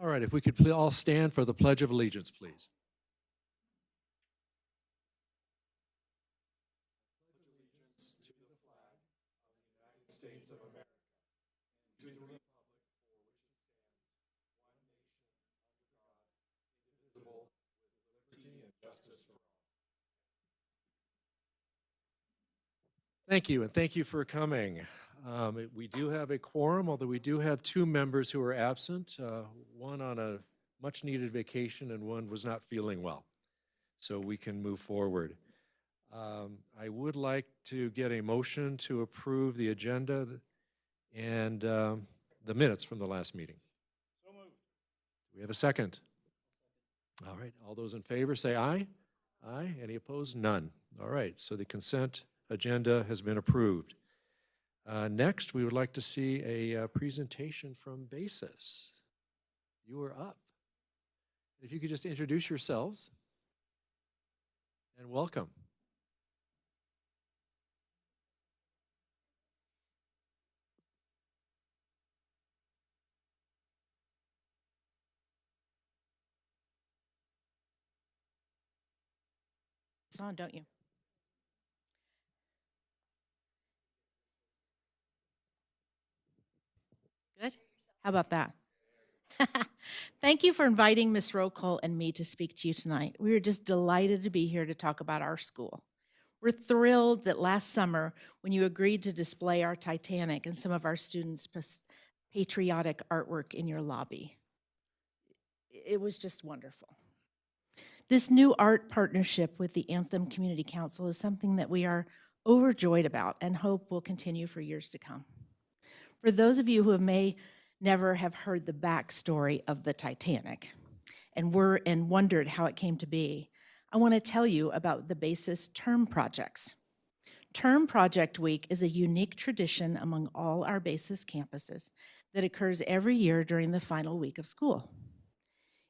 All right, if we could all stand for the Pledge of Allegiance, please. States of America, to the republic for which it stands, one nation, under God, indivisible, with liberty and justice for all. Thank you, and thank you for coming. We do have a quorum, although we do have two members who are absent, one on a much-needed vacation and one was not feeling well. So we can move forward. I would like to get a motion to approve the agenda and the minutes from the last meeting. So moved. Do we have a second? All right, all those in favor say aye. Aye. Any opposed? None. All right, so the consent agenda has been approved. Next, we would like to see a presentation from BASIS. You are up. If you could just introduce yourselves and welcome. It's on, don't you? Good? How about that? Thank you for inviting Ms. Rokel and me to speak to you tonight. We are just delighted to be here to talk about our school. We're thrilled that last summer, when you agreed to display our Titanic and some of our students' patriotic artwork in your lobby. It was just wonderful. This new art partnership with the Anthem Community Council is something that we are overjoyed about and hope will continue for years to come. For those of you who may never have heard the backstory of the Titanic and wondered how it came to be, I want to tell you about the BASIS Term Projects. Term Project Week is a unique tradition among all our BASIS campuses that occurs every year during the final week of school.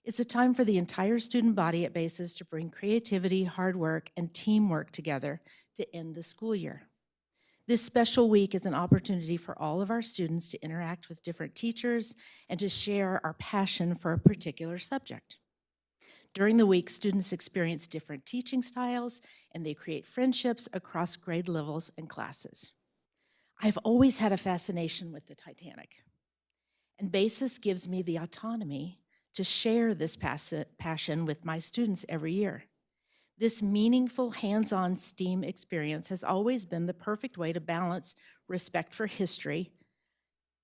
It's a time for the entire student body at BASIS to bring creativity, hard work, and teamwork together to end the school year. This special week is an opportunity for all of our students to interact with different teachers and to share our passion for a particular subject. During the week, students experience different teaching styles and they create friendships across grade levels and classes. I've always had a fascination with the Titanic, and BASIS gives me the autonomy to share this passion with my students every year. This meaningful hands-on STEAM experience has always been the perfect way to balance respect for history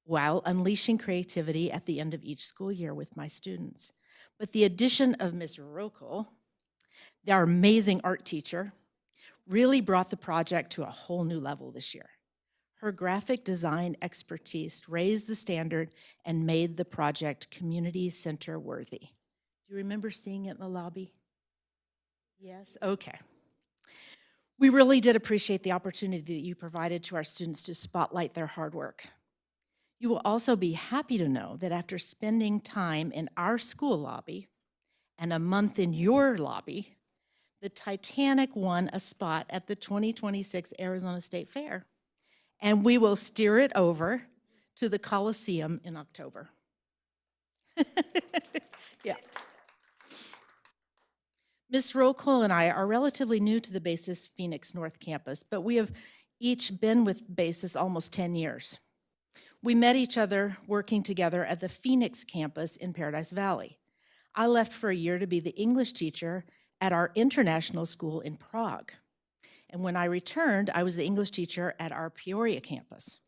while unleashing creativity at the end of each school year with my students. But the addition of Ms. Rokel, our amazing art teacher, really brought the project to a whole new level this year. Her graphic design expertise raised the standard and made the project community center worthy. Do you remember seeing it in the lobby? Yes? Okay. We really did appreciate the opportunity that you provided to our students to spotlight their hard work. You will also be happy to know that after spending time in our school lobby and a month in your lobby, the Titanic won a spot at the 2026 Arizona State Fair, and we will steer it over to the Coliseum in October. Yeah. Ms. Rokel and I are relatively new to the BASIS Phoenix North Campus, but we have each been with BASIS almost 10 years. We met each other working together at the Phoenix campus in Paradise Valley. I left for a year to be the English teacher at our international school in Prague. And when I returned, I was the English teacher at our Peoria campus.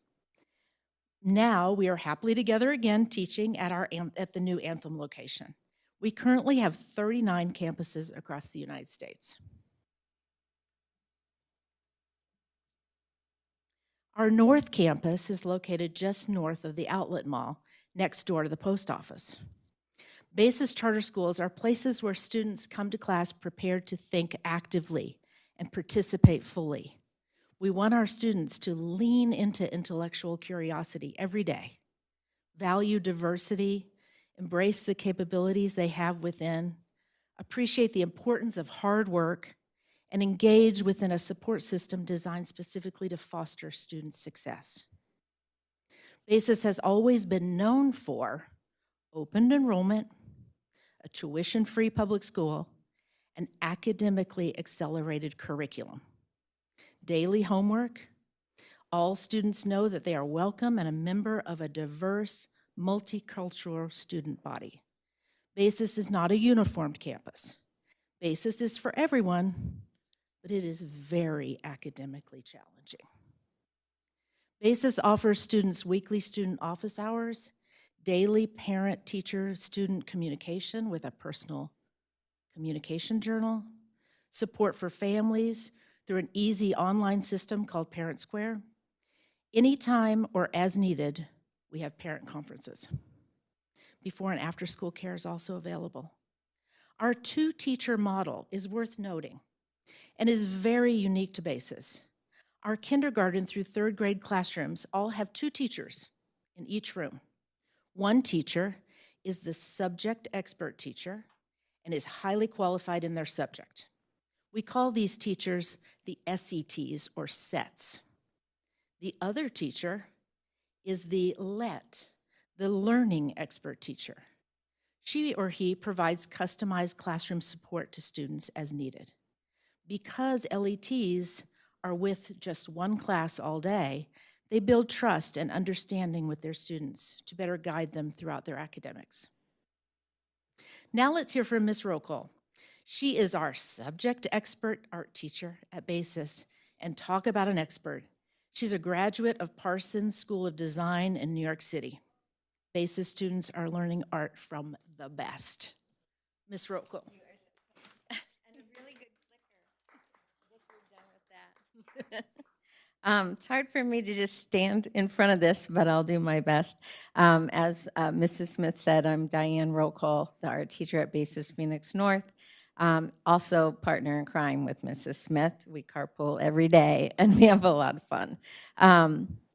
Now we are happily together again teaching at the new Anthem location. We currently have 39 campuses across the United States. Our North Campus is located just north of the Outlet Mall, next door to the post office. BASIS charter schools are places where students come to class prepared to think actively and participate fully. We want our students to lean into intellectual curiosity every day, value diversity, embrace the capabilities they have within, appreciate the importance of hard work, and engage within a support system designed specifically to foster student success. BASIS has always been known for open enrollment, a tuition-free public school, an academically accelerated curriculum, daily homework. All students know that they are welcome and a member of a diverse, multicultural student body. BASIS is not a uniformed campus. BASIS is for everyone, but it is very academically challenging. BASIS offers students weekly student office hours, daily parent-teacher-student communication with a personal communication journal, support for families through an easy online system called Parent Square. Anytime or as needed, we have parent conferences. Before and after school care is also available. Our two-teacher model is worth noting and is very unique to BASIS. Our kindergarten through third grade classrooms all have two teachers in each room. One teacher is the subject expert teacher and is highly qualified in their subject. We call these teachers the SETs or sets. The other teacher is the LET, the learning expert teacher. She or he provides customized classroom support to students as needed. Because LETs are with just one class all day, they build trust and understanding with their students to better guide them throughout their academics. Now let's hear from Ms. Rokol. She is our subject expert art teacher at BASIS, and talk about an expert. She's a graduate of Parsons School of Design in New York City. BASIS students are learning art from the best. Ms. Rokol. And a really good clicker. I guess we're done with that. It's hard for me to just stand in front of this, but I'll do my best. As Mrs. Smith said, I'm Diane Rokol, the art teacher at BASIS Phoenix North. Also partner in crime with Mrs. Smith. We carpool every day, and we have a lot of fun.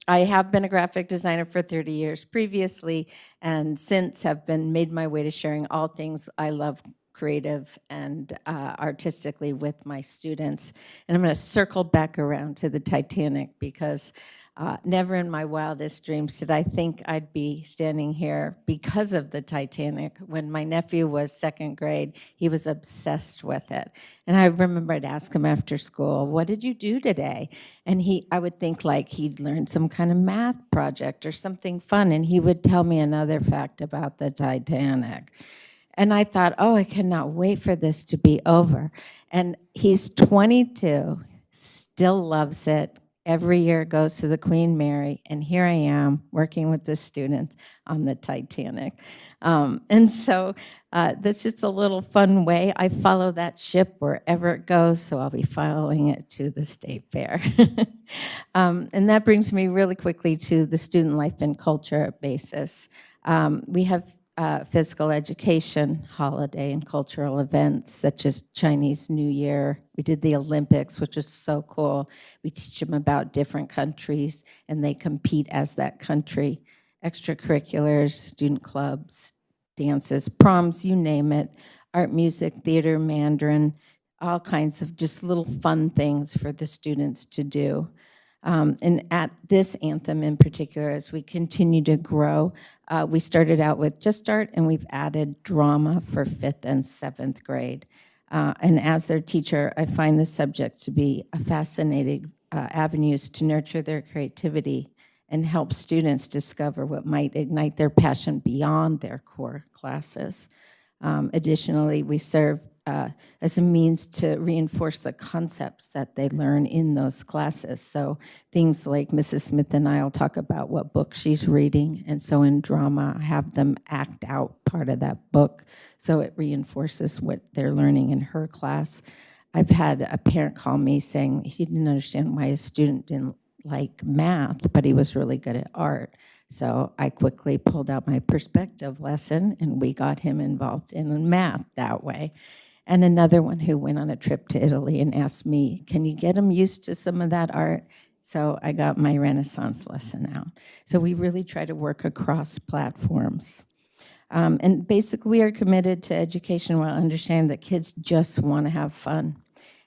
I have been a graphic designer for 30 years previously, and since have been made my way to sharing all things I love creative and artistically with my students. And I'm going to circle back around to the Titanic because never in my wildest dreams did I think I'd be standing here because of the Titanic. When my nephew was second grade, he was obsessed with it. And I remember I'd ask him after school, what did you do today? And I would think like he'd learned some kind of math project or something fun, and he would tell me another fact about the Titanic. And I thought, oh, I cannot wait for this to be over. And he's 22, still loves it. Every year goes to the Queen Mary, and here I am working with the students on the Titanic. And so that's just a little fun way. I follow that ship wherever it goes, so I'll be following it to the State Fair. And that brings me really quickly to the student life and culture basis. We have physical education, holiday and cultural events such as Chinese New Year. We did the Olympics, which was so cool. We teach them about different countries and they compete as that country. Extracurriculars, student clubs, dances, proms, you name it, art, music, theater, Mandarin, all kinds of just little fun things for the students to do. And at this anthem in particular, as we continue to grow, we started out with just art, and we've added drama for 5th and 7th grade. And as their teacher, I find this subject to be a fascinating avenues to nurture their creativity and help students discover what might ignite their passion beyond their core classes. Additionally, we serve as a means to reinforce the concepts that they learn in those classes. So things like Mrs. Smith and I will talk about what book she's reading, and so in drama, I have them act out part of that book so it reinforces what they're learning in her class. I've had a parent call me saying he didn't understand why his student didn't like math, but he was really good at art. So I quickly pulled out my perspective lesson, and we got him involved in math that way. And another one who went on a trip to Italy and asked me, can you get him used to some of that art? So I got my Renaissance lesson out. So we really try to work across platforms. And basically, we are committed to education while understanding that kids just want to have fun.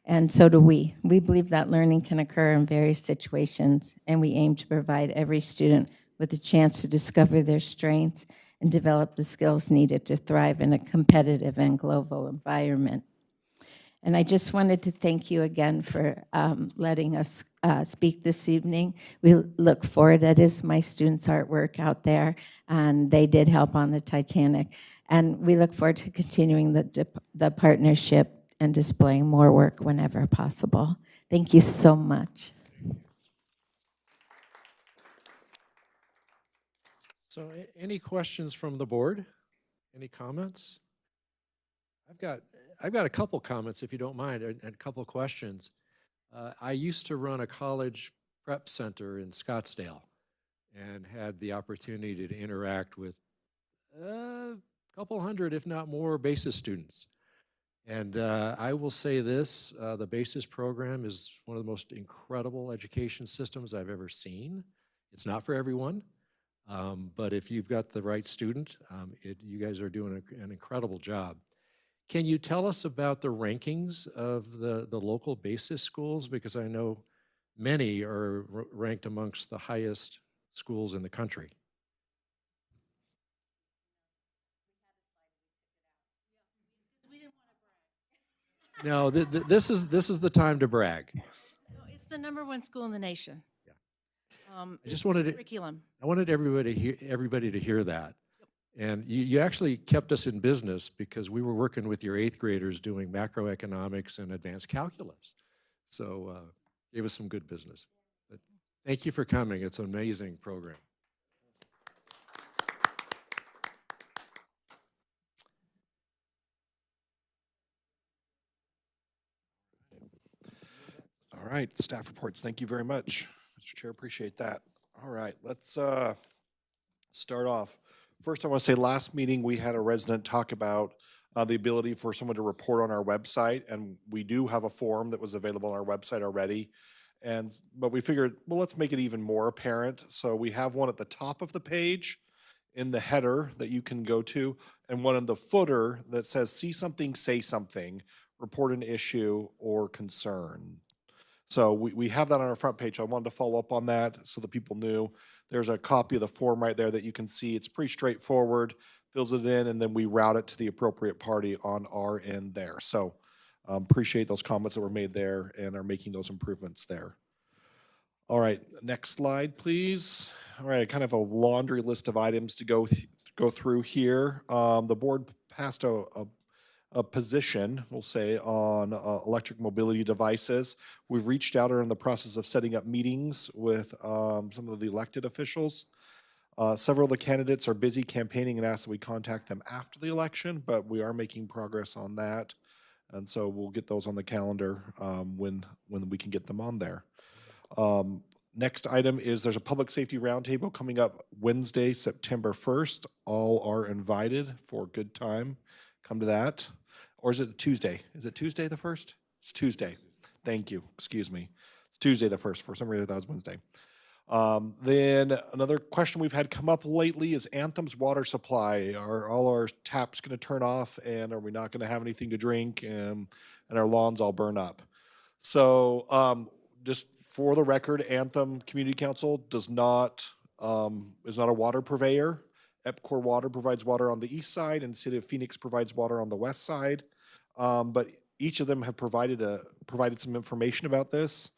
And so do we. We believe that learning can occur in various situations, and we aim to provide every student with a chance to discover their strengths and develop the skills needed to thrive in a competitive and global environment. And I just wanted to thank you again for letting us speak this evening. We look forward, that is my students' artwork out there, and they did help on the Titanic. And we look forward to continuing the partnership and displaying more work whenever possible. Thank you so much. So any questions from the board? Any comments? I've got a couple comments, if you don't mind, and a couple questions. I used to run a college prep center in Scottsdale and had the opportunity to interact with a couple hundred, if not more, BASIS students. And I will say this, the BASIS program is one of the most incredible education systems I've ever seen. It's not for everyone, but if you've got the right student, you guys are doing an incredible job. Can you tell us about the rankings of the local BASIS schools? Because I know many are ranked amongst the highest schools in the country. No, this is the time to brag. No, it's the #1 school in the nation. Yeah. I just wanted curriculum. I wanted everybody to hear that. And you actually kept us in business because we were working with your 8th graders doing macroeconomics and advanced calculus. So gave us some good business. But thank you for coming. It's an amazing program. All right, staff reports. Thank you very much, Mr. Chair. Appreciate that. All right, let's start off. First, I want to say last meeting we had a resident talk about the ability for someone to report on our website, and we do have a form that was available on our website already. But we figured, well, let's make it even more apparent. So we have one at the top of the page in the header that you can go to, and one in the footer that says "See something, say something, report an issue or concern." So we have that on our front page. I wanted to follow up on that so that people knew. There's a copy of the form right there that you can see. It's pretty straightforward, fills it in, and then we route it to the appropriate party on our end there. So appreciate those comments that were made there and are making those improvements there. All right, next slide, please. All right, kind of a laundry list of items to go through here. The board passed a position, we'll say, on electric mobility devices. We've reached out or in the process of setting up meetings with some of the elected officials. Several of the candidates are busy campaigning and asked that we contact them after the election, but we are making progress on that. And so we'll get those on the calendar when we can get them on there. Next item is there's a public safety roundtable coming up Wednesday, September 1st. All are invited for a good time. Come to that. Or is it Tuesday? Is it Tuesday the 1st? It's Tuesday. Thank you. Excuse me. It's Tuesday the 1st. For some reason, that was Wednesday. Then another question we've had come up lately is Anthem's water supply. Are all our taps going to turn off, and are we not going to have anything to drink, and our lawns all burn up? So just for the record, Anthem Community Council is not a water purveyor. EPCOR Water provides water on the east side, and the City of Phoenix provides water on the west side. But each of them have provided some information about this.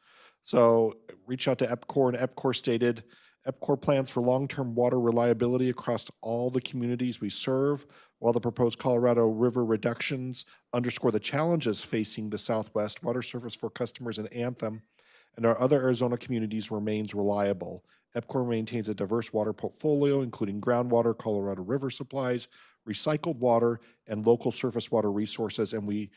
So reach out to EPCOR, and EPCOR stated, EPCOR plans for long-term water reliability across all the communities we serve, while the proposed Colorado River reductions underscore the challenges facing the Southwest water service for customers in Anthem and our other Arizona communities remains reliable. EPCOR maintains a diverse water portfolio, including groundwater, Colorado River supplies, recycled water, and local surface water resources, and we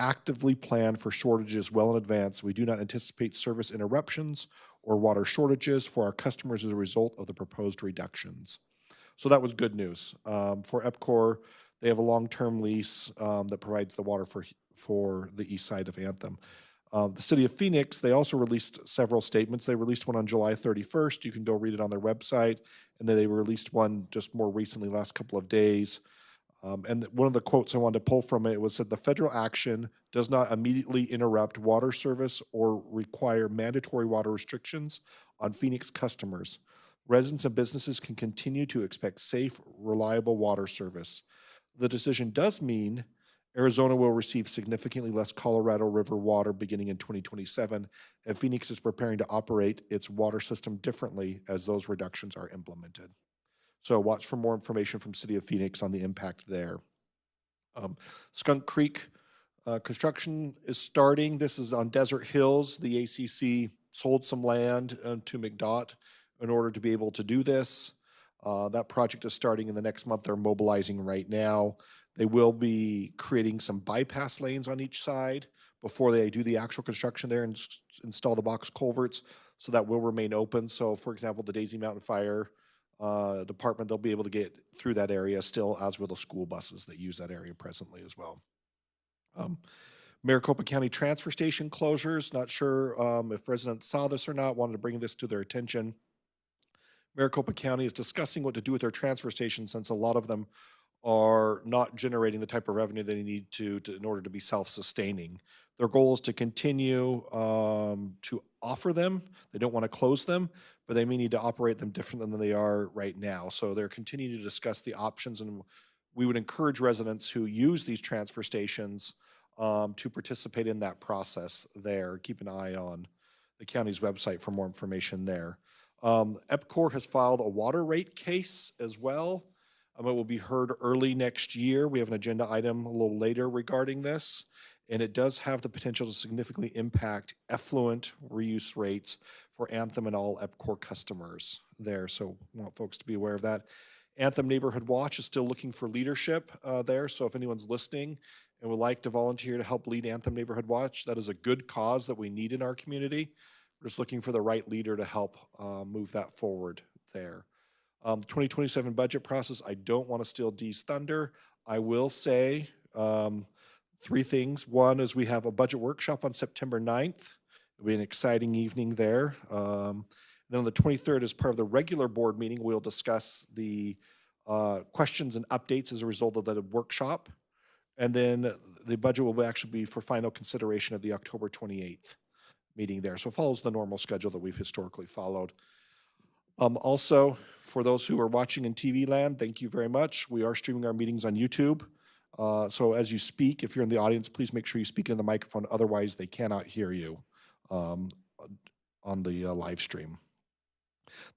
actively plan for shortages well in advance. We do not anticipate service interruptions or water shortages for our customers as a result of the proposed reductions. So that was good news. For EPCOR, they have a long-term lease that provides the water for the east side of Anthem. The City of Phoenix, they also released several statements. They released one on July 31st. You can go read it on their website. And then they released one just more recently, last couple of days. And one of the quotes I wanted to pull from it was that the federal action does not immediately interrupt water service or require mandatory water restrictions on Phoenix customers. Residents and businesses can continue to expect safe, reliable water service. The decision does mean Arizona will receive significantly less Colorado River water beginning in 2027, and Phoenix is preparing to operate its water system differently as those reductions are implemented. So watch for more information from City of Phoenix on the impact there. Skunk Creek construction is starting. This is on Desert Hills. The ACC sold some land to McDOT in order to be able to do this. That project is starting in the next month. They're mobilizing right now. They will be creating some bypass lanes on each side before they do the actual construction there and install the box culverts. So that will remain open. So for example, the Daisy Mountain Fire Department, they'll be able to get through that area still, as will the school buses that use that area presently as well. Maricopa County transfer station closures. Not sure if residents saw this or not, wanted to bring this to their attention. Maricopa County is discussing what to do with their transfer stations since a lot of them are not generating the type of revenue they need to in order to be self-sustaining. Their goal is to continue to offer them. They don't want to close them, but they may need to operate them differently than they are right now. So they're continuing to discuss the options, and we would encourage residents who use these transfer stations to participate in that process there. Keep an eye on the county's website for more information there. EPCOR has filed a water rate case as well. It will be heard early next year. We have an agenda item a little later regarding this, and it does have the potential to significantly impact effluent reuse rates for Anthem and all EPCOR customers there. So I want folks to be aware of that. Anthem Neighborhood Watch is still looking for leadership there. So if anyone's listening and would like to volunteer to help lead Anthem Neighborhood Watch, that is a good cause that we need in our community. We're just looking for the right leader to help move that forward there. The 2027 budget process, I don't want to steal Dee's thunder. I will say three things. One is we have a budget workshop on September 9th. It'll be an exciting evening there. Then on the 23rd, as part of the regular board meeting, we'll discuss the questions and updates as a result of the workshop. And then the budget will actually be for final consideration of the October 28th meeting there. So it follows the normal schedule that we've historically followed. Also, for those who are watching in TV land, thank you very much. We are streaming our meetings on YouTube. So as you speak, if you're in the audience, please make sure you speak in the microphone. Otherwise, they cannot hear you on the live stream.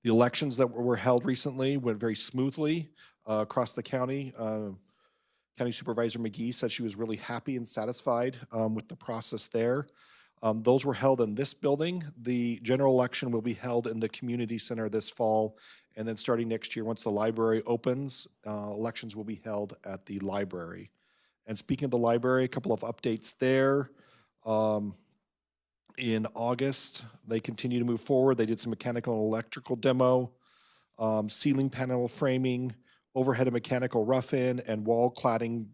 The elections that were held recently went very smoothly across the county. County Supervisor McGee said she was really happy and satisfied with the process there. Those were held in this building. The general election will be held in the community center this fall. And then starting next year, once the library opens, elections will be held at the library. And speaking of the library, a couple of updates there. In August, they continue to move forward. They did some mechanical and electrical demo, ceiling panel framing, overhead and mechanical rough-in, and wall cladding,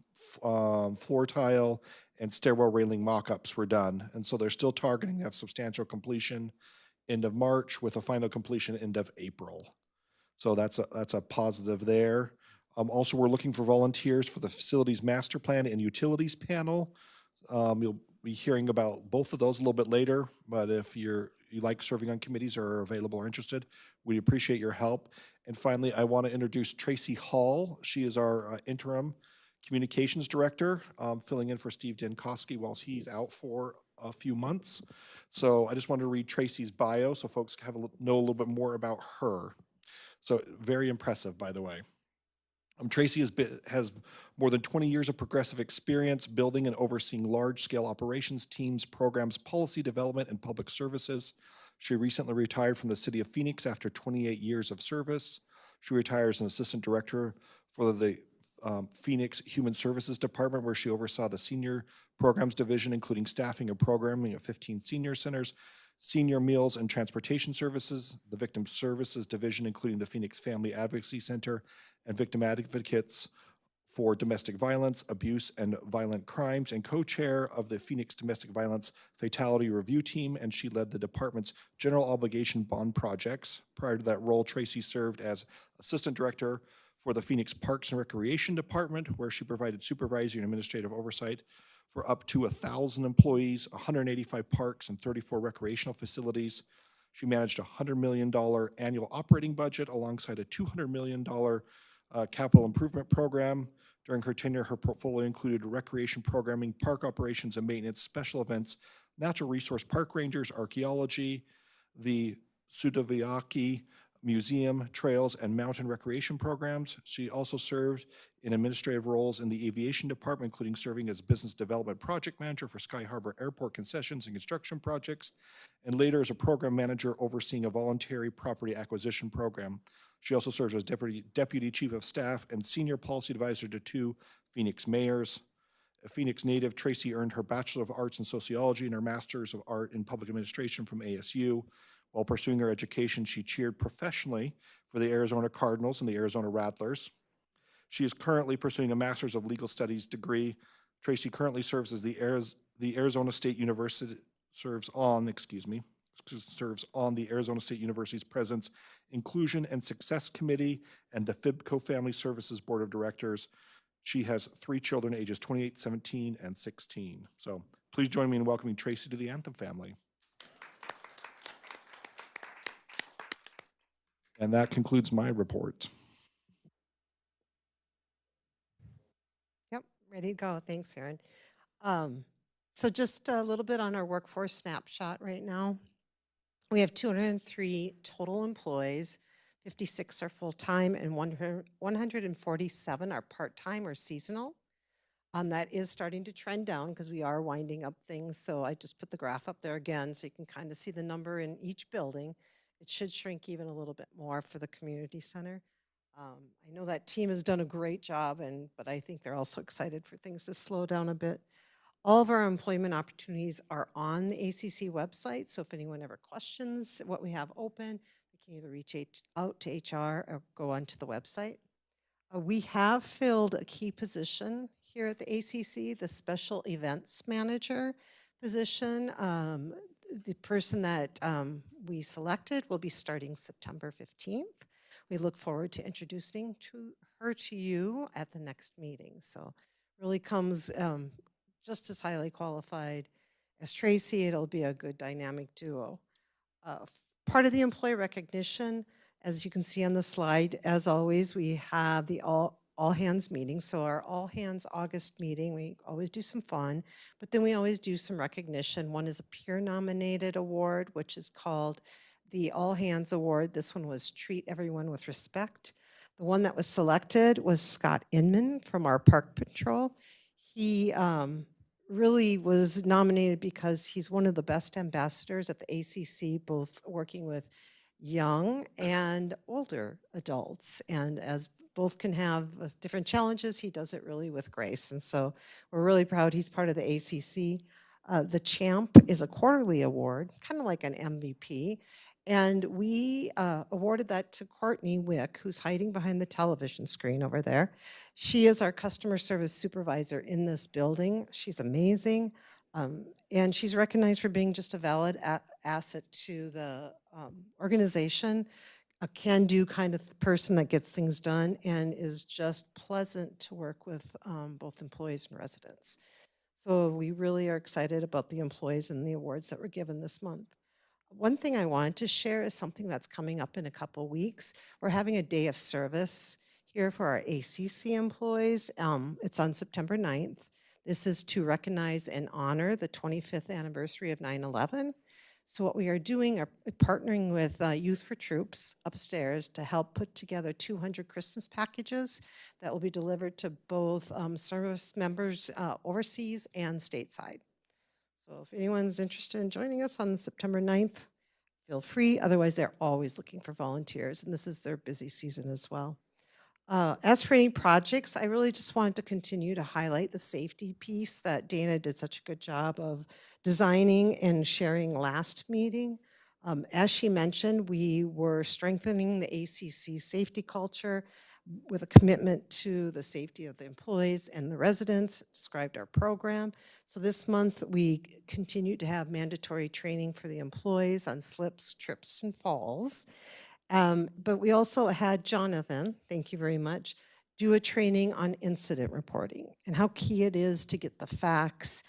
floor tile, and stairwell railing mock-ups were done. And so they're still targeting to have substantial completion end of March with a final completion end of April. So that's a positive there. Also, we're looking for volunteers for the facilities master plan and utilities panel. You'll be hearing about both of those a little bit later, but if you like serving on committees or are available or interested, we appreciate your help. And finally, I want to introduce Tracy Hall. She is our interim communications director, filling in for Steve Denkowski while he's out for a few months. So I just wanted to read Tracy's bio so folks know a little bit more about her. So very impressive, by the way. Tracy has more than 20 years of progressive experience building and overseeing large-scale operations teams, programs, policy development, and public services. She recently retired from the City of Phoenix after 28 years of service. She retires as an assistant director for the Phoenix Human Services Department, where she oversaw the senior programs division, including staffing and programming of 15 senior centers, senior meals and transportation services, the victim services division, including the Phoenix Family Advocacy Center, and victim advocates for domestic violence, abuse, and violent crimes, and co-chair of the Phoenix Domestic Violence Fatality Review Team, and she led the department's general obligation bond projects. Prior to that role, Tracy served as assistant director for the Phoenix Parks and Recreation Department, where she provided supervisory and administrative oversight for up to 1,000 employees, 185 parks, and 34 recreational facilities. She managed a $100 million annual operating budget alongside a $200 million capital improvement program. During her tenure, her portfolio included recreation programming, park operations and maintenance, special events, natural resource park rangers, archaeology, the Sudaviaki Museum, trails, and mountain recreation programs. She also served in administrative roles in the aviation department, including serving as business development project manager for Sky Harbor Airport concessions and construction projects, and later as a program manager overseeing a voluntary property acquisition program. She also serves as deputy chief of staff and senior policy advisor to 2 Phoenix mayors. A Phoenix native, Tracy earned her Bachelor of Arts in Sociology and her Master's of Art in Public Administration from ASU. While pursuing her education, she cheered professionally for the Arizona Cardinals and the Arizona Rattlers. She is currently pursuing a Master's of Legal Studies degree. Tracy currently serves as the Arizona State University, serves on the Arizona State University's President's Inclusion and Success Committee and the FIBCO Family Services Board of Directors. She has 3 children, ages 28, 17, and 16. So please join me in welcoming Tracy to the Anthem family. And that concludes my report. Yep, ready to go. Thanks, Aaron. So just a little bit on our workforce snapshot right now. We have 203 total employees, 56 are full-time, and 147 are part-time or seasonal. That is starting to trend down because we are winding up things. So I just put the graph up there again so you can kind of see the number in each building. It should shrink even a little bit more for the community center. I know that team has done a great job, but I think they're also excited for things to slow down a bit. All of our employment opportunities are on the ACC website, so if anyone ever questions what we have open, they can either reach out to HR or go onto the website. We have filled a key position here at the ACC, the Special Events Manager position. The person that we selected will be starting September 15th. We look forward to introducing her to you at the next meeting. So really comes just as highly qualified as Tracy. It'll be a good dynamic duo. Part of the employee recognition, as you can see on the slide, as always, we have the all hands meeting. So our all hands August meeting, we always do some fun, but then we always do some recognition. One is a peer nominated award, which is called the All Hands Award. This one was Treat Everyone with Respect. The one that was selected was Scott Inman from our Park Patrol. He really was nominated because he's one of the best ambassadors at the ACC, both working with young and older adults. And as both can have different challenges, he does it really with grace. And so we're really proud he's part of the ACC. The Champ is a quarterly award, kind of like an MVP. And we awarded that to Courtney Wick, who's hiding behind the television screen over there. She is our customer service supervisor in this building. She's amazing. And she's recognized for being just a valid asset to the organization, a can-do kind of person that gets things done and is just pleasant to work with both employees and residents. So we really are excited about the employees and the awards that were given this month. One thing I wanted to share is something that's coming up in a couple weeks. We're having a day of service here for our ACC employees. It's on September 9th. This is to recognize and honor the 25th anniversary of 9/11. So what we are doing are partnering with Youth for Troops upstairs to help put together 200 Christmas packages that will be delivered to both service members overseas and stateside. So if anyone's interested in joining us on September 9th, feel free. Otherwise, they're always looking for volunteers, and this is their busy season as well. As for any projects, I really just wanted to continue to highlight the safety piece that Dana did such a good job of designing and sharing last meeting. As she mentioned, we were strengthening the ACC safety culture with a commitment to the safety of the employees and the residents, described our program. So this month, we continue to have mandatory training for the employees on slips, trips, and falls. But we also had Jonathan, thank you very much, do a training on incident reporting and how key it is to get the facts,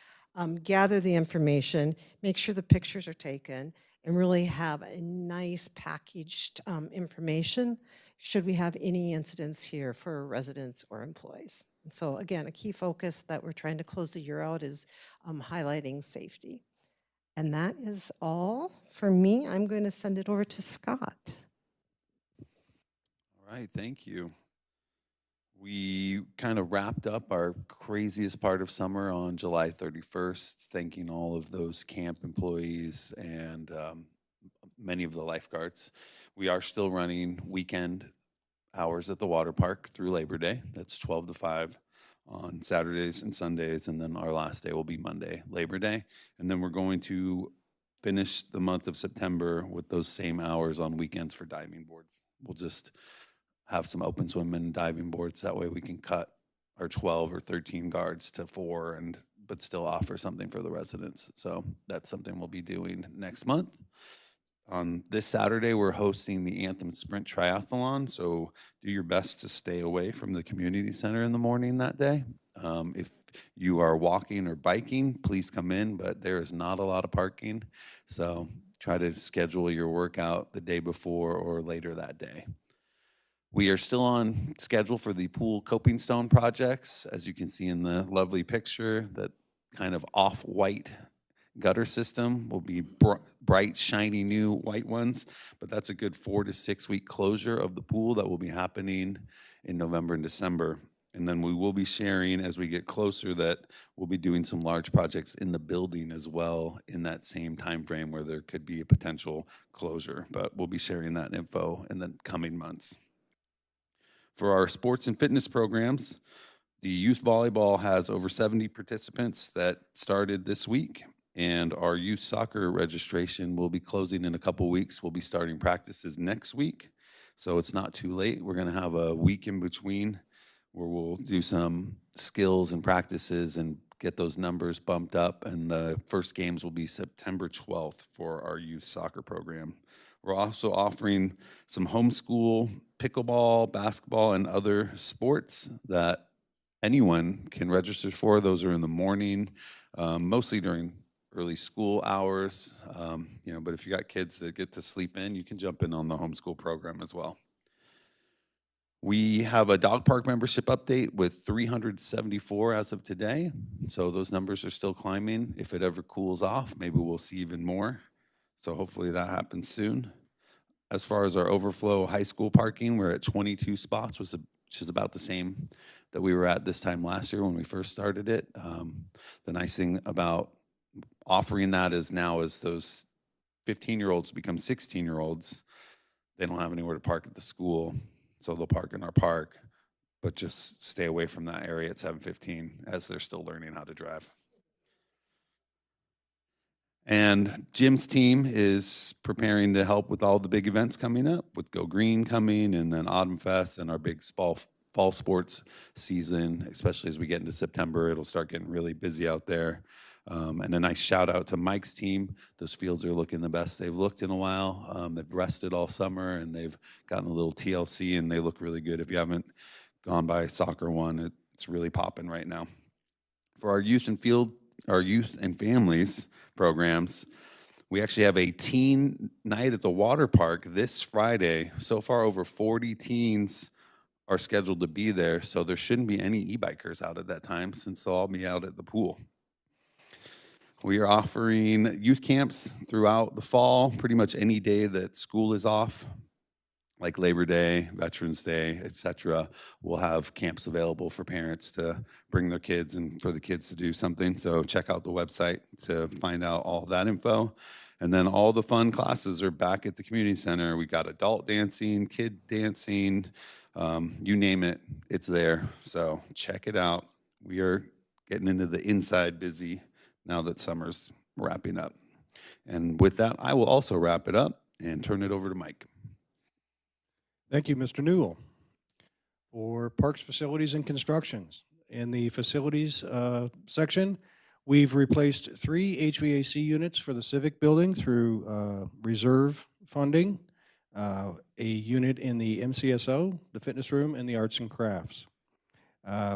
gather the information, make sure the pictures are taken, and really have a nice packaged information should we have any incidents here for residents or employees. And so again, a key focus that we're trying to close the year out is highlighting safety. And that is all for me. I'm going to send it over to Scott. All right, thank you. We kind of wrapped up our craziest part of summer on July 31st, thanking all of those camp employees and many of the lifeguards. We are still running weekend hours at the water park through Labor Day. That's 12 to 5 on Saturdays and Sundays, and then our last day will be Monday, Labor Day. And then we're going to finish the month of September with those same hours on weekends for diving boards. We'll just have some open swim and diving boards. That way we can cut our 12 or 13 guards to 4 but still offer something for the residents. So that's something we'll be doing next month. On this Saturday, we're hosting the Anthem Sprint Triathlon, so do your best to stay away from the community center in the morning that day. If you are walking or biking, please come in, but there is not a lot of parking, so try to schedule your workout the day before or later that day. We are still on schedule for the pool coping stone projects. As you can see in the lovely picture, that kind of off-white gutter system will be bright, shiny new white ones, but that's a good 4 to 6 week closure of the pool that will be happening in November and December. And then we will be sharing as we get closer that we'll be doing some large projects in the building as well in that same time frame where there could be a potential closure, but we'll be sharing that info in the coming months. For our sports and fitness programs, the youth volleyball has over 70 participants that started this week. And our youth soccer registration will be closing in a couple weeks. We'll be starting practices next week, so it's not too late. We're gonna have a week in between where we'll do some skills and practices and get those numbers bumped up, and the first games will be September 12th for our youth soccer program. We're also offering some homeschool, pickleball, basketball, and other sports that anyone can register for. Those are in the morning, mostly during early school hours, but if you got kids that get to sleep in, you can jump in on the homeschool program as well. We have a dog park membership update with 374 as of today, so those numbers are still climbing. If it ever cools off, maybe we'll see even more, so hopefully that happens soon. As far as our overflow high school parking, we're at 22 spots, which is about the same that we were at this time last year when we first started it. The nice thing about offering that is now as those 15-year-olds become 16-year-olds, they don't have anywhere to park at the school, so they'll park in our park, but just stay away from that area at 7:15 as they're still learning how to drive. And Jim's team is preparing to help with all the big events coming up, with Go Green coming, and then Autumn Fest and our big fall sports season, especially as we get into September. It'll start getting really busy out there. And a nice shout out to Mike's team. Those fields are looking the best they've looked in a while. They've rested all summer and they've gotten a little TLC and they look really good. If you haven't gone by Soccer One, it's really popping right now. For our youth and families programs, we actually have a teen night at the water park this Friday. So far, over 40 teens are scheduled to be there, so there shouldn't be any e-bikers out at that time since they'll all be out at the pool. We are offering youth camps throughout the fall, pretty much any day that school is off, like Labor Day, Veterans Day, etc. We'll have camps available for parents to bring their kids and for the kids to do something. So check out the website to find out all that info. And then all the fun classes are back at the community center. We got adult dancing, kid dancing, you name it, it's there. So check it out. We are getting into the inside busy now that summer's wrapping up. And with that, I will also wrap it up and turn it over to Mike. Thank you, Mr. Newell. For Parks, Facilities, and Constructions, in the facilities section, we've replaced 3 HVAC units for the Civic Building through reserve funding, a unit in the MCSO, the fitness room, and the arts and crafts.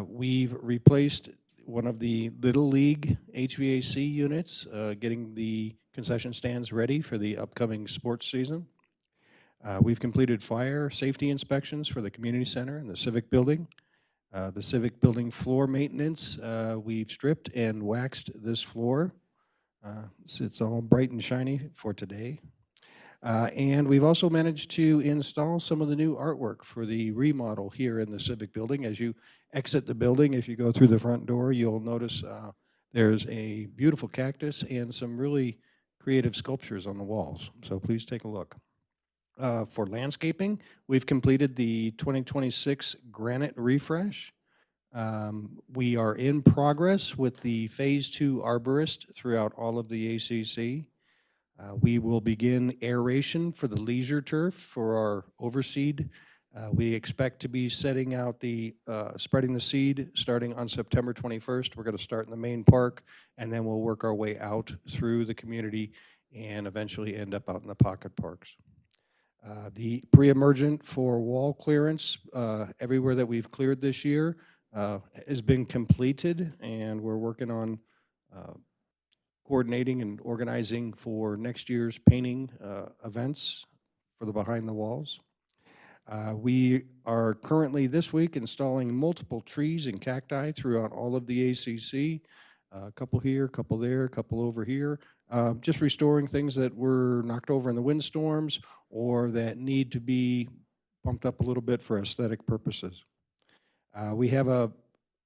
We've replaced one of the Little League HVAC units, getting the concession stands ready for the upcoming sports season. We've completed fire safety inspections for the community center and the civic building. The civic building floor maintenance, we've stripped and waxed this floor. So it's all bright and shiny for today. And we've also managed to install some of the new artwork for the remodel here in the civic building. As you exit the building, if you go through the front door, you'll notice there's a beautiful cactus and some really creative sculptures on the walls. So please take a look. For landscaping, we've completed the 2026 granite refresh. We are in progress with the Phase 2 arborist throughout all of the ACC. We will begin aeration for the leisure turf for our overseed. We expect to be setting out spreading the seed starting on September 21st. We're going to start in the main park, and then we'll work our way out through the community and eventually end up out in the pocket parks. The pre-emergent for wall clearance, everywhere that we've cleared this year, has been completed, and we're working on coordinating and organizing for next year's painting events for the behind the walls. We are currently this week installing multiple trees and cacti throughout all of the ACC, a couple here, a couple there, a couple over here, just restoring things that were knocked over in the windstorms or that need to be bumped up a little bit for aesthetic purposes. We have a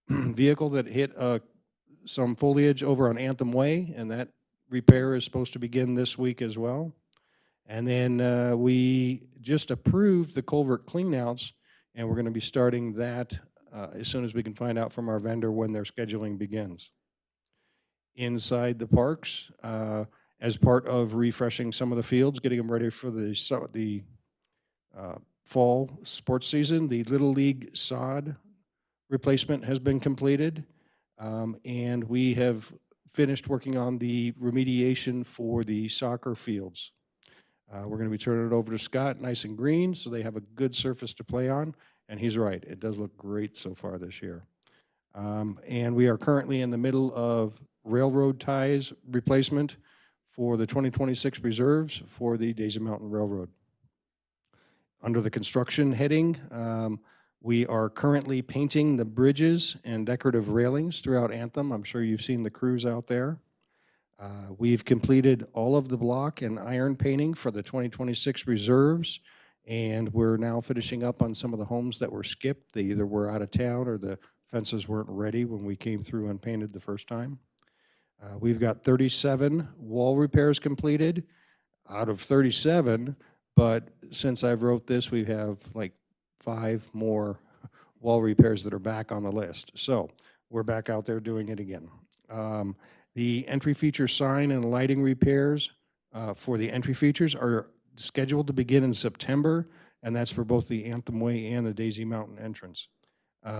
vehicle that hit some foliage over on Anthem Way, and that repair is supposed to begin this week as well. And then we just approved the culvert cleanouts, and we're going to be starting that as soon as we can find out from our vendor when their scheduling begins. Inside the parks, as part of refreshing some of the fields, getting them ready for the fall sports season, the Little League sod replacement has been completed, and we have finished working on the remediation for the soccer fields. We're going to be turning it over to Scott, nice and green, so they have a good surface to play on, and he's right, it does look great so far this year. And we are currently in the middle of railroad ties replacement for the 2026 reserves for the Daisy Mountain Railroad. Under the construction heading, we are currently painting the bridges and decorative railings throughout Anthem. I'm sure you've seen the crews out there. We've completed all of the block and iron painting for the 2026 reserves, and we're now finishing up on some of the homes that were skipped. They either were out of town or the fences weren't ready when we came through and painted the first time. We've got 37 wall repairs completed out of 37, but since I've wrote this, we have like 5 more wall repairs that are back on the list. So we're back out there doing it again. The entry feature sign and lighting repairs for the entry features are scheduled to begin in September, and that's for both the Anthem Way and the Daisy Mountain entrance.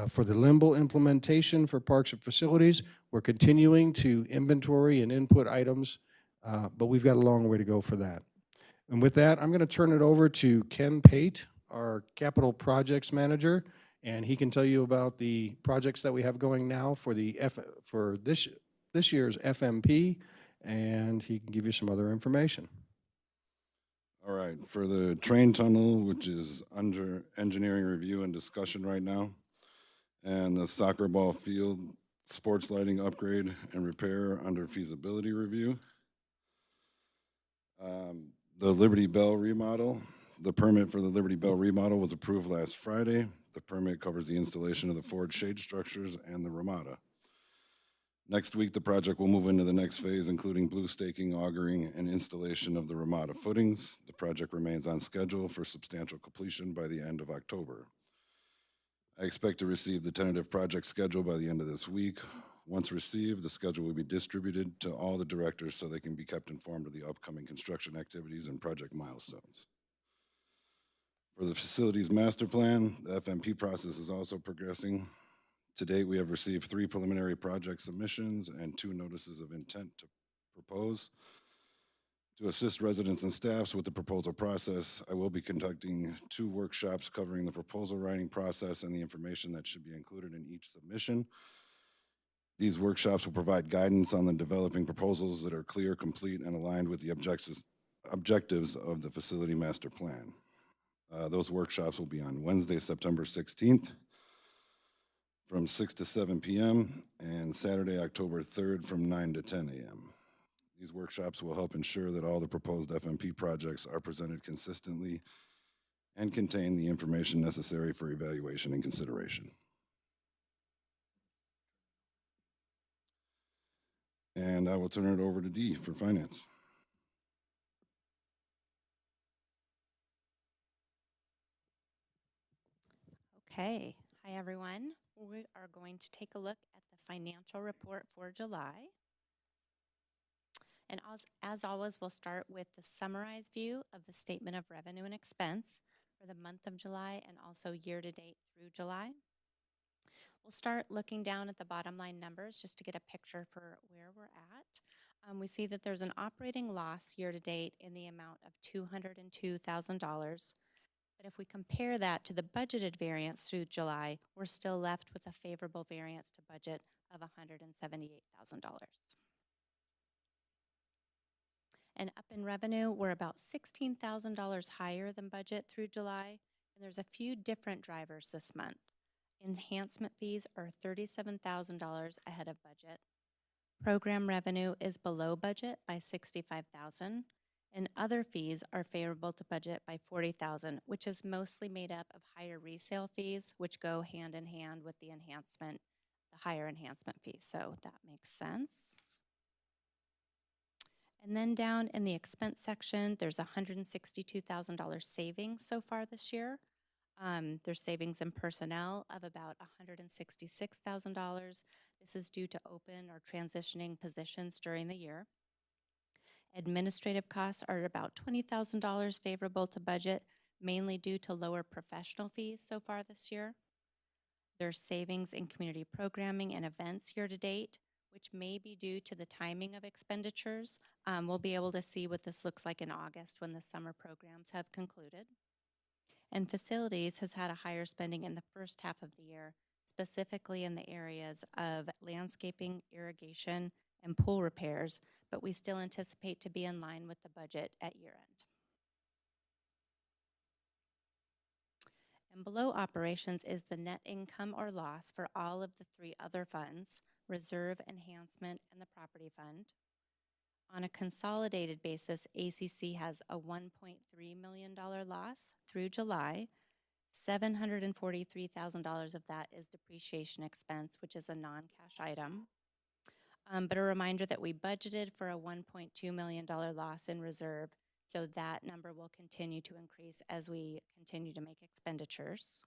For the Limble implementation for parks and facilities, we're continuing to inventory and input items, but we've got a long way to go for that. And with that, I'm going to turn it over to Ken Pate, our capital projects manager, and he can tell you about the projects that we have going now for this year's FMP, and he can give you some other information. All right, for the train tunnel, which is under engineering review and discussion right now, and the soccer ball field sports lighting upgrade and repair under feasibility review. The Liberty Bell remodel. The permit for the Liberty Bell remodel was approved last Friday. The permit covers the installation of the Ford shade structures and the Ramada. Next week, the project will move into the next phase, including blue staking, augering, and installation of the Ramada footings. The project remains on schedule for substantial completion by the end of October. I expect to receive the tentative project schedule by the end of this week. Once received, the schedule will be distributed to all the directors so they can be kept informed of the upcoming construction activities and project milestones. For the facilities master plan, the FMP process is also progressing. To date, we have received 3 preliminary project submissions and 2 notices of intent to propose. To assist residents and staffs with the proposal process, I will be conducting 2 workshops covering the proposal writing process and the information that should be included in each submission. These workshops will provide guidance on the developing proposals that are clear, complete, and aligned with the objectives of the facility master plan. Those workshops will be on Wednesday, September 16th from 6 to 7 p.m. and Saturday, October 3rd from 9 to 10 a.m. These workshops will help ensure that all the proposed FMP projects are presented consistently and contain the information necessary for evaluation and consideration. And I will turn it over to Dee for finance. Okay, hi everyone. We are going to take a look at the financial report for July. And as always, we'll start with the summarized view of the statement of revenue and expense for the month of July and also year to date through July. We'll start looking down at the bottom line numbers just to get a picture for where we're at. We see that there's an operating loss year to date in the amount of $202,000. But if we compare that to the budgeted variance through July, we're still left with a favorable variance to budget of $178,000. And up in revenue, we're about $16,000 higher than budget through July, and there's a few different drivers this month. Enhancement fees are $37,000 ahead of budget. Program revenue is below budget by $65,000, and other fees are favorable to budget by $40,000, which is mostly made up of higher resale fees, which go hand in hand with the higher enhancement fees. So that makes sense. And then down in the expense section, there's $162,000 savings so far this year. There's savings in personnel of about $166,000. This is due to open or transitioning positions during the year. Administrative costs are about $20,000 favorable to budget, mainly due to lower professional fees so far this year. There's savings in community programming and events year to date, which may be due to the timing of expenditures. We'll be able to see what this looks like in August when the summer programs have concluded. And facilities has had a higher spending in the first half of the year, specifically in the areas of landscaping, irrigation, and pool repairs, but we still anticipate to be in line with the budget at year end. And below operations is the net income or loss for all of the three other funds: reserve, enhancement, and the property fund. On a consolidated basis, ACC has a $1.3 million loss through July. $743,000 of that is depreciation expense, which is a non-cash item. But a reminder that we budgeted for a $1.2 million loss in reserve, so that number will continue to increase as we continue to make expenditures.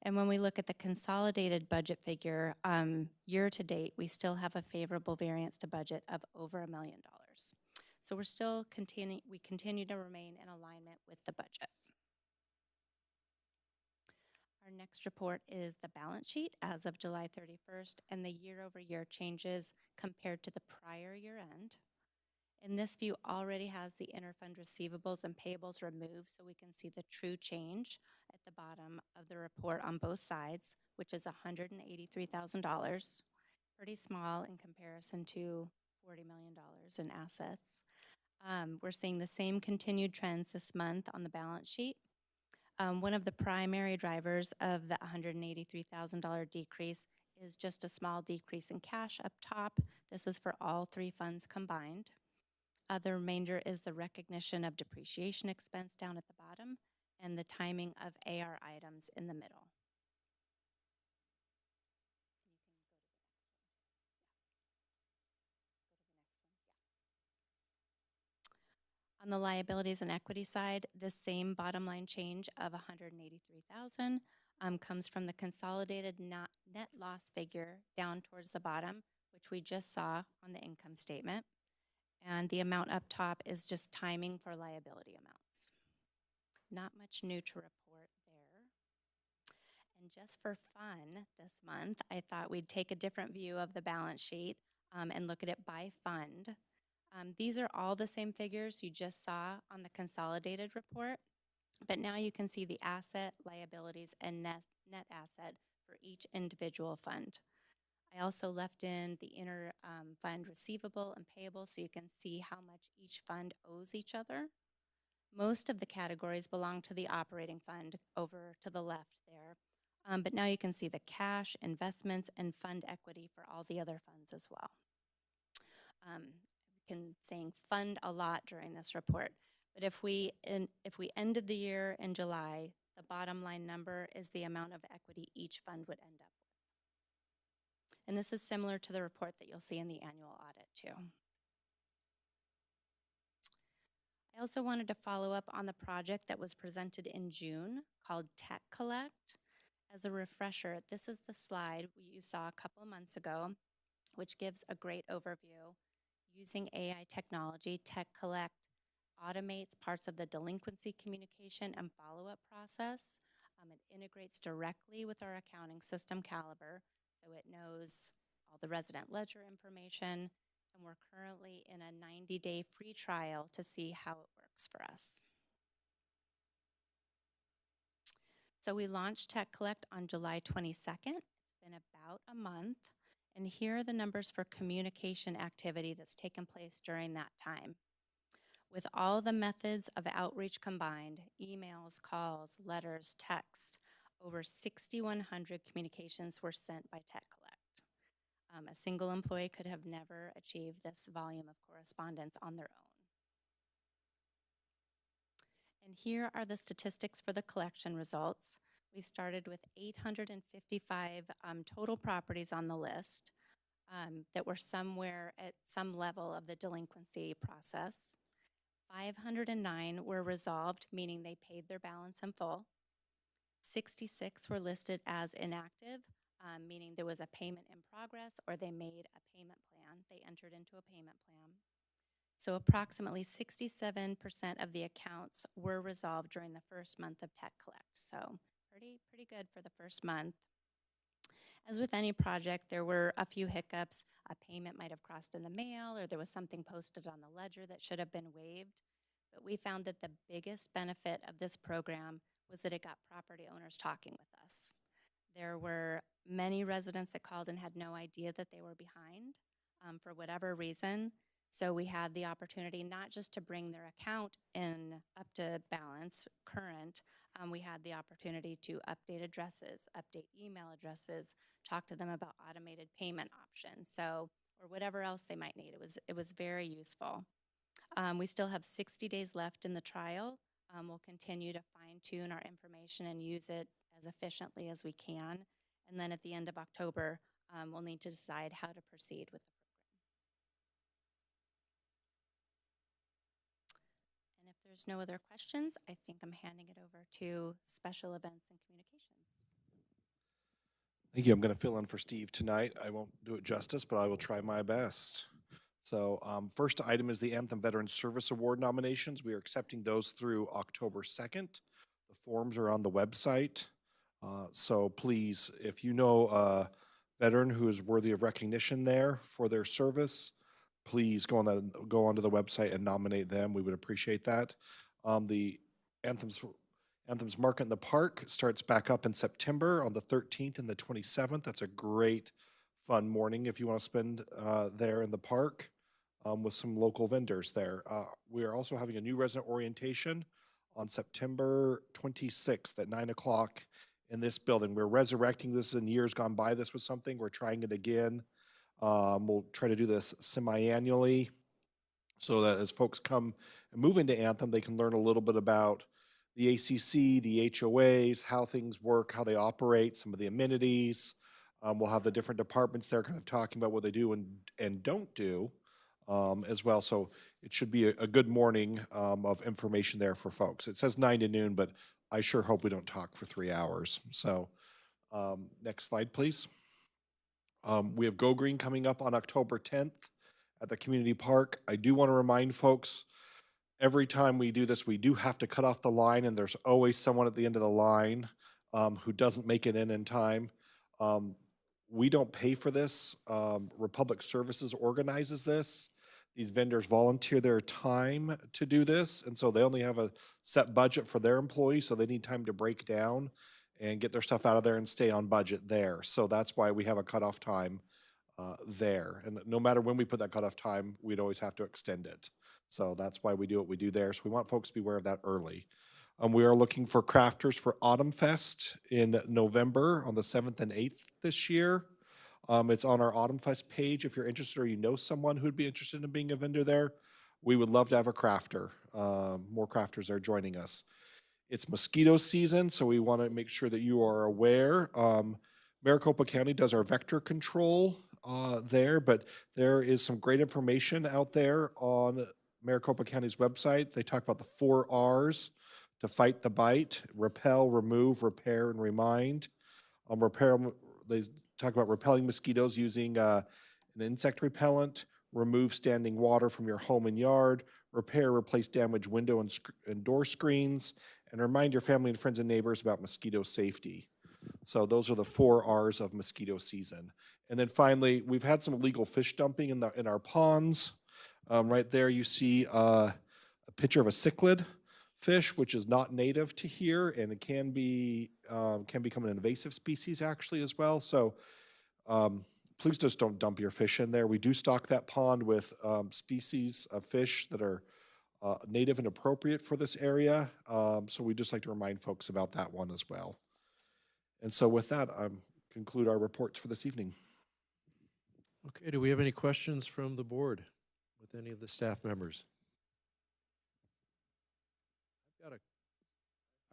And when we look at the consolidated budget figure, year to date, we still have a favorable variance to budget of over $1 million. So we continue to remain in alignment with the budget. Our next report is the balance sheet as of July 31st and the year-over-year changes compared to the prior year end. And this view already has the interfund receivables and payables removed, so we can see the true change at the bottom of the report on both sides, which is $183,000. Pretty small in comparison to $40 million in assets. We're seeing the same continued trends this month on the balance sheet. One of the primary drivers of the $183,000 decrease is just a small decrease in cash up top. This is for all three funds combined. The remainder is the recognition of depreciation expense down at the bottom and the timing of AR items in the middle. On the liabilities and equity side, the same bottom line change of $183,000 comes from the consolidated net loss figure down towards the bottom, which we just saw on the income statement. And the amount up top is just timing for liability amounts. Not much new to report there. And just for fun this month, I thought we'd take a different view of the balance sheet and look at it by fund. These are all the same figures you just saw on the consolidated report, but now you can see the asset, liabilities, and net asset for each individual fund. I also left in the inter fund receivable and payable so you can see how much each fund owes each other. Most of the categories belong to the operating fund over to the left there. But now you can see the cash, investments, and fund equity for all the other funds as well. We can saying fund a lot during this report, but if we ended the year in July, the bottom line number is the amount of equity each fund would end up with. And this is similar to the report that you'll see in the annual audit too. I also wanted to follow up on the project that was presented in June called Tech Collect. As a refresher, this is the slide you saw a couple of months ago, which gives a great overview. Using AI technology, Tech Collect automates parts of the delinquency communication and follow-up process. It integrates directly with our accounting system, Caliber, so it knows all the resident ledger information, and we're currently in a 90-day free trial to see how it works for us. So we launched Tech Collect on July 22nd. It's been about a month. And here are the numbers for communication activity that's taken place during that time. With all the methods of outreach combined, emails, calls, letters, text, over 6,100 communications were sent by Tech Collect. A single employee could have never achieved this volume of correspondence on their own. And here are the statistics for the collection results. We started with 855 total properties on the list that were somewhere at some level of the delinquency process. 509 were resolved, meaning they paid their balance in full. 66 were listed as inactive, meaning there was a payment in progress or they made a payment plan. They entered into a payment plan. So approximately 67% of the accounts were resolved during the first month of Tech Collect. So pretty good for the first month. As with any project, there were a few hiccups. A payment might have crossed in the mail, or there was something posted on the ledger that should have been waived. But we found that the biggest benefit of this program was that it got property owners talking with us. There were many residents that called and had no idea that they were behind for whatever reason. So we had the opportunity not just to bring their account in up to balance, current, we had the opportunity to update addresses, update email addresses, talk to them about automated payment options, so, or whatever else they might need. It was very useful. We still have 60 days left in the trial. We'll continue to fine-tune our information and use it as efficiently as we can. And then at the end of October, we'll need to decide how to proceed with the program. And if there's no other questions, I think I'm handing it over to special events and communications. Thank you. I'm going to fill in for Steve tonight. I won't do it justice, but I will try my best. So first item is the Anthem Veteran Service Award nominations. We are accepting those through October 2nd. The forms are on the website. So please, if you know a veteran who is worthy of recognition there for their service, please go onto the website and nominate them. We would appreciate that. The Anthem's Market in the Park starts back up in September on the 13th and the 27th. That's a great, fun morning if you want to spend there in the park with some local vendors there. We are also having a new resident orientation on September 26th at 9 o'clock in this building. We're resurrecting this. In years gone by, this was something. We're trying it again. We'll try to do this semi-annually so that as folks come and move into Anthem, they can learn a little bit about the ACC, the HOAs, how things work, how they operate, some of the amenities. We'll have the different departments there kind of talking about what they do and don't do as well. So it should be a good morning of information there for folks. It says 9 to noon, but I sure hope we don't talk for 3 hours. So next slide, please. We have Go Green coming up on October 10th at the community park. I do want to remind folks, every time we do this, we do have to cut off the line, and there's always someone at the end of the line who doesn't make it in time. We don't pay for this. Republic Services organizes this. These vendors volunteer their time to do this, and so they only have a set budget for their employees, so they need time to break down and get their stuff out of there and stay on budget there. So that's why we have a cutoff time there. And no matter when we put that cutoff time, we'd always have to extend it. So that's why we do what we do there. So we want folks to be aware of that early. We are looking for crafters for Autumn Fest in November on the 7th and 8th this year. It's on our Autumn Fest page. If you're interested or you know someone who'd be interested in being a vendor there, we would love to have a crafter. More crafters are joining us. It's mosquito season, so we want to make sure that you are aware. Maricopa County does our vector control there, but there is some great information out there on Maricopa County's website. They talk about the 4 R's to fight the bite: repel, remove, repair, and remind. They talk about repelling mosquitoes using an insect repellent, remove standing water from your home and yard, repair, replace damaged window and door screens, and remind your family and friends and neighbors about mosquito safety. So those are the 4 R's of mosquito season. And then finally, we've had some illegal fish dumping in our ponds. Right there you see a picture of a cichlid fish, which is not native to here, and it can become an invasive species actually as well. So please just don't dump your fish in there. We do stock that pond with species of fish that are native and appropriate for this area. So we just like to remind folks about that one as well. And so with that, conclude our reports for this evening. Okay, do we have any questions from the board with any of the staff members?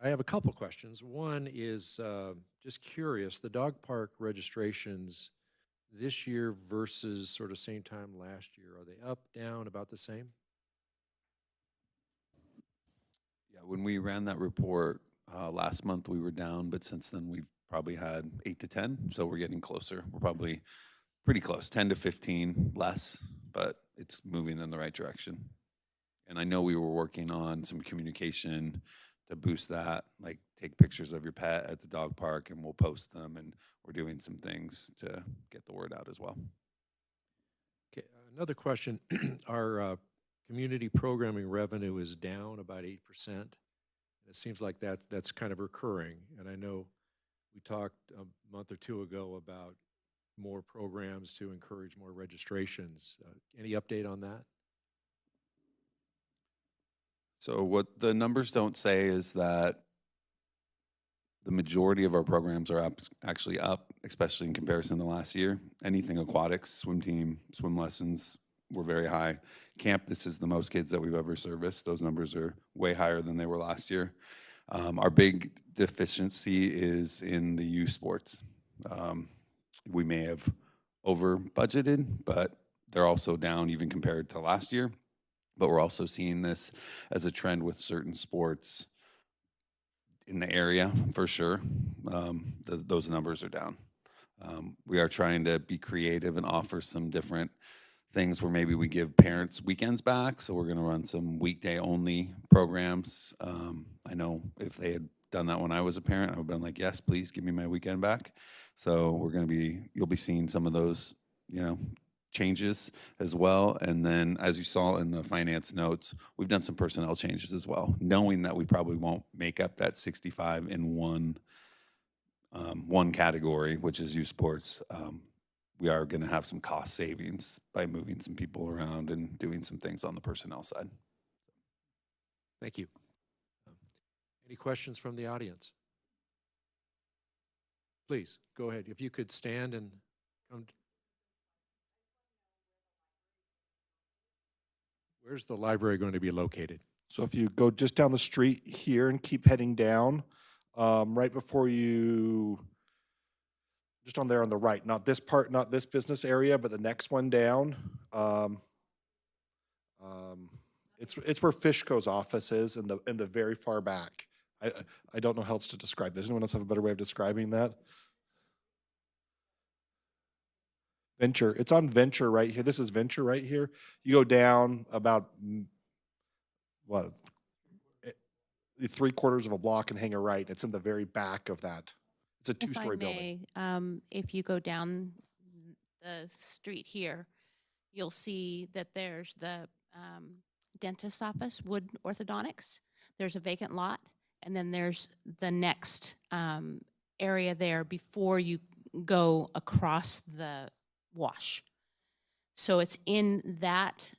I have a couple questions. One is just curious, the dog park registrations this year versus sort of same time last year, are they up, down, about the same? Yeah, when we ran that report last month, we were down, but since then we've probably had 8 to 10, so we're getting closer. We're probably pretty close, 10 to 15 less, but it's moving in the right direction. And I know we were working on some communication to boost that, like take pictures of your pet at the dog park and we'll post them, and we're doing some things to get the word out as well. Okay, another question. Our community programming revenue is down about 8%. It seems like that's kind of recurring. And I know we talked a month or two ago about more programs to encourage more registrations. Any update on that? So what the numbers don't say is that the majority of our programs are actually up, especially in comparison to last year. Anything aquatics, swim team, swim lessons were very high. Camp, this is the most kids that we've ever serviced. Those numbers are way higher than they were last year. Our big deficiency is in the youth sports. We may have over budgeted, but they're also down even compared to last year. But we're also seeing this as a trend with certain sports in the area, for sure. Those numbers are down. We are trying to be creative and offer some different things where maybe we give parents weekends back. So we're going to run some weekday only programs. I know if they had done that when I was a parent, I would have been like, yes, please give me my weekend back. So you'll be seeing some of those, changes as well. And then as you saw in the finance notes, we've done some personnel changes as well, knowing that we probably won't make up that 65 in one category, which is youth sports. We are going to have some cost savings by moving some people around and doing some things on the personnel side. Thank you. Any questions from the audience? Please, go ahead. If you could stand and come. Where's the library going to be located? So if you go just down the street here and keep heading down, right before you, just on there on the right, not this part, not this business area, but the next one down. It's where Fishco's office is in the very far back. I don't know how else to describe. Does anyone else have a better way of describing that? Venture. It's on Venture right here. This is Venture right here. You go down about, what, 3/4 of a block and hang a right. It's in the very back of that. It's a two-story building. If you go down the street here, you'll see that there's the dentist's office, Wood Orthodontics. There's a vacant lot, and then there's the next area there before you go across the wash. So it's in that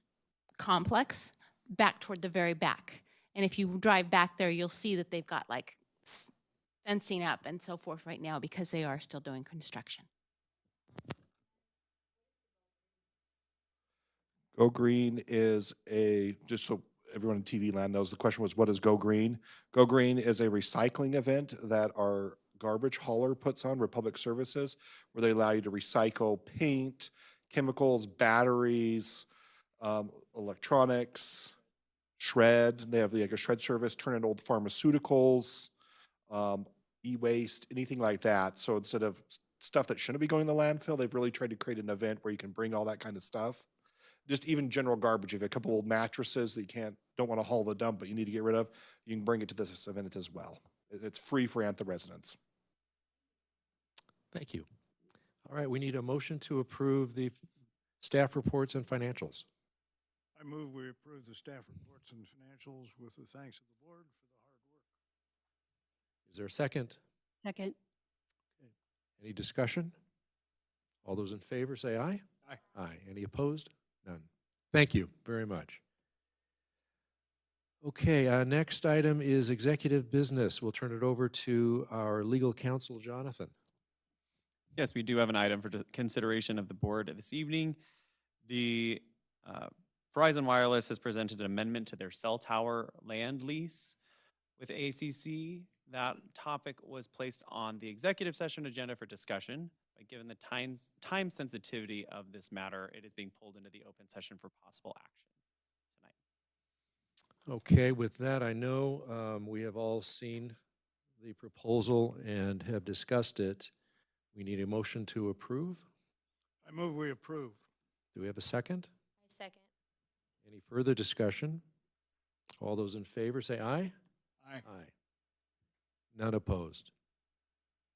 complex back toward the very back. And if you drive back there, you'll see that they've got like fencing up and so forth right now because they are still doing construction. Go Green is just so everyone in TV land knows, the question was, what is Go Green? Go Green is a recycling event that our garbage hauler puts on, Republic Services, where they allow you to recycle paint, chemicals, batteries, electronics, shred. They have like a shred service, turn in old pharmaceuticals, e-waste, anything like that. So instead of stuff that shouldn't be going in the landfill, they've really tried to create an event where you can bring all that kind of stuff. Just even general garbage. If you have a couple old mattresses that you don't want to haul the dump, but you need to get rid of, you can bring it to this event as well. It's free for Anthem residents. Thank you. All right, we need a motion to approve the staff reports and financials. I move we approve the staff reports and financials with the thanks of the board for the hard work. Is there a second? Second. Any discussion? All those in favor say aye. Aye. Aye. Any opposed? None. Thank you very much. Okay, next item is executive business. We'll turn it over to our legal counsel, Jonathan. Yes, we do have an item for consideration of the board this evening. The Verizon Wireless has presented an amendment to their cell tower land lease with ACC. That topic was placed on the executive session agenda for discussion, but given the time sensitivity of this matter, it is being pulled into the open session for possible action tonight. Okay, with that, I know we have all seen the proposal and have discussed it. We need a motion to approve. I move we approve. Do we have a second? I second. Any further discussion? All those in favor say aye. Aye. Aye. None opposed.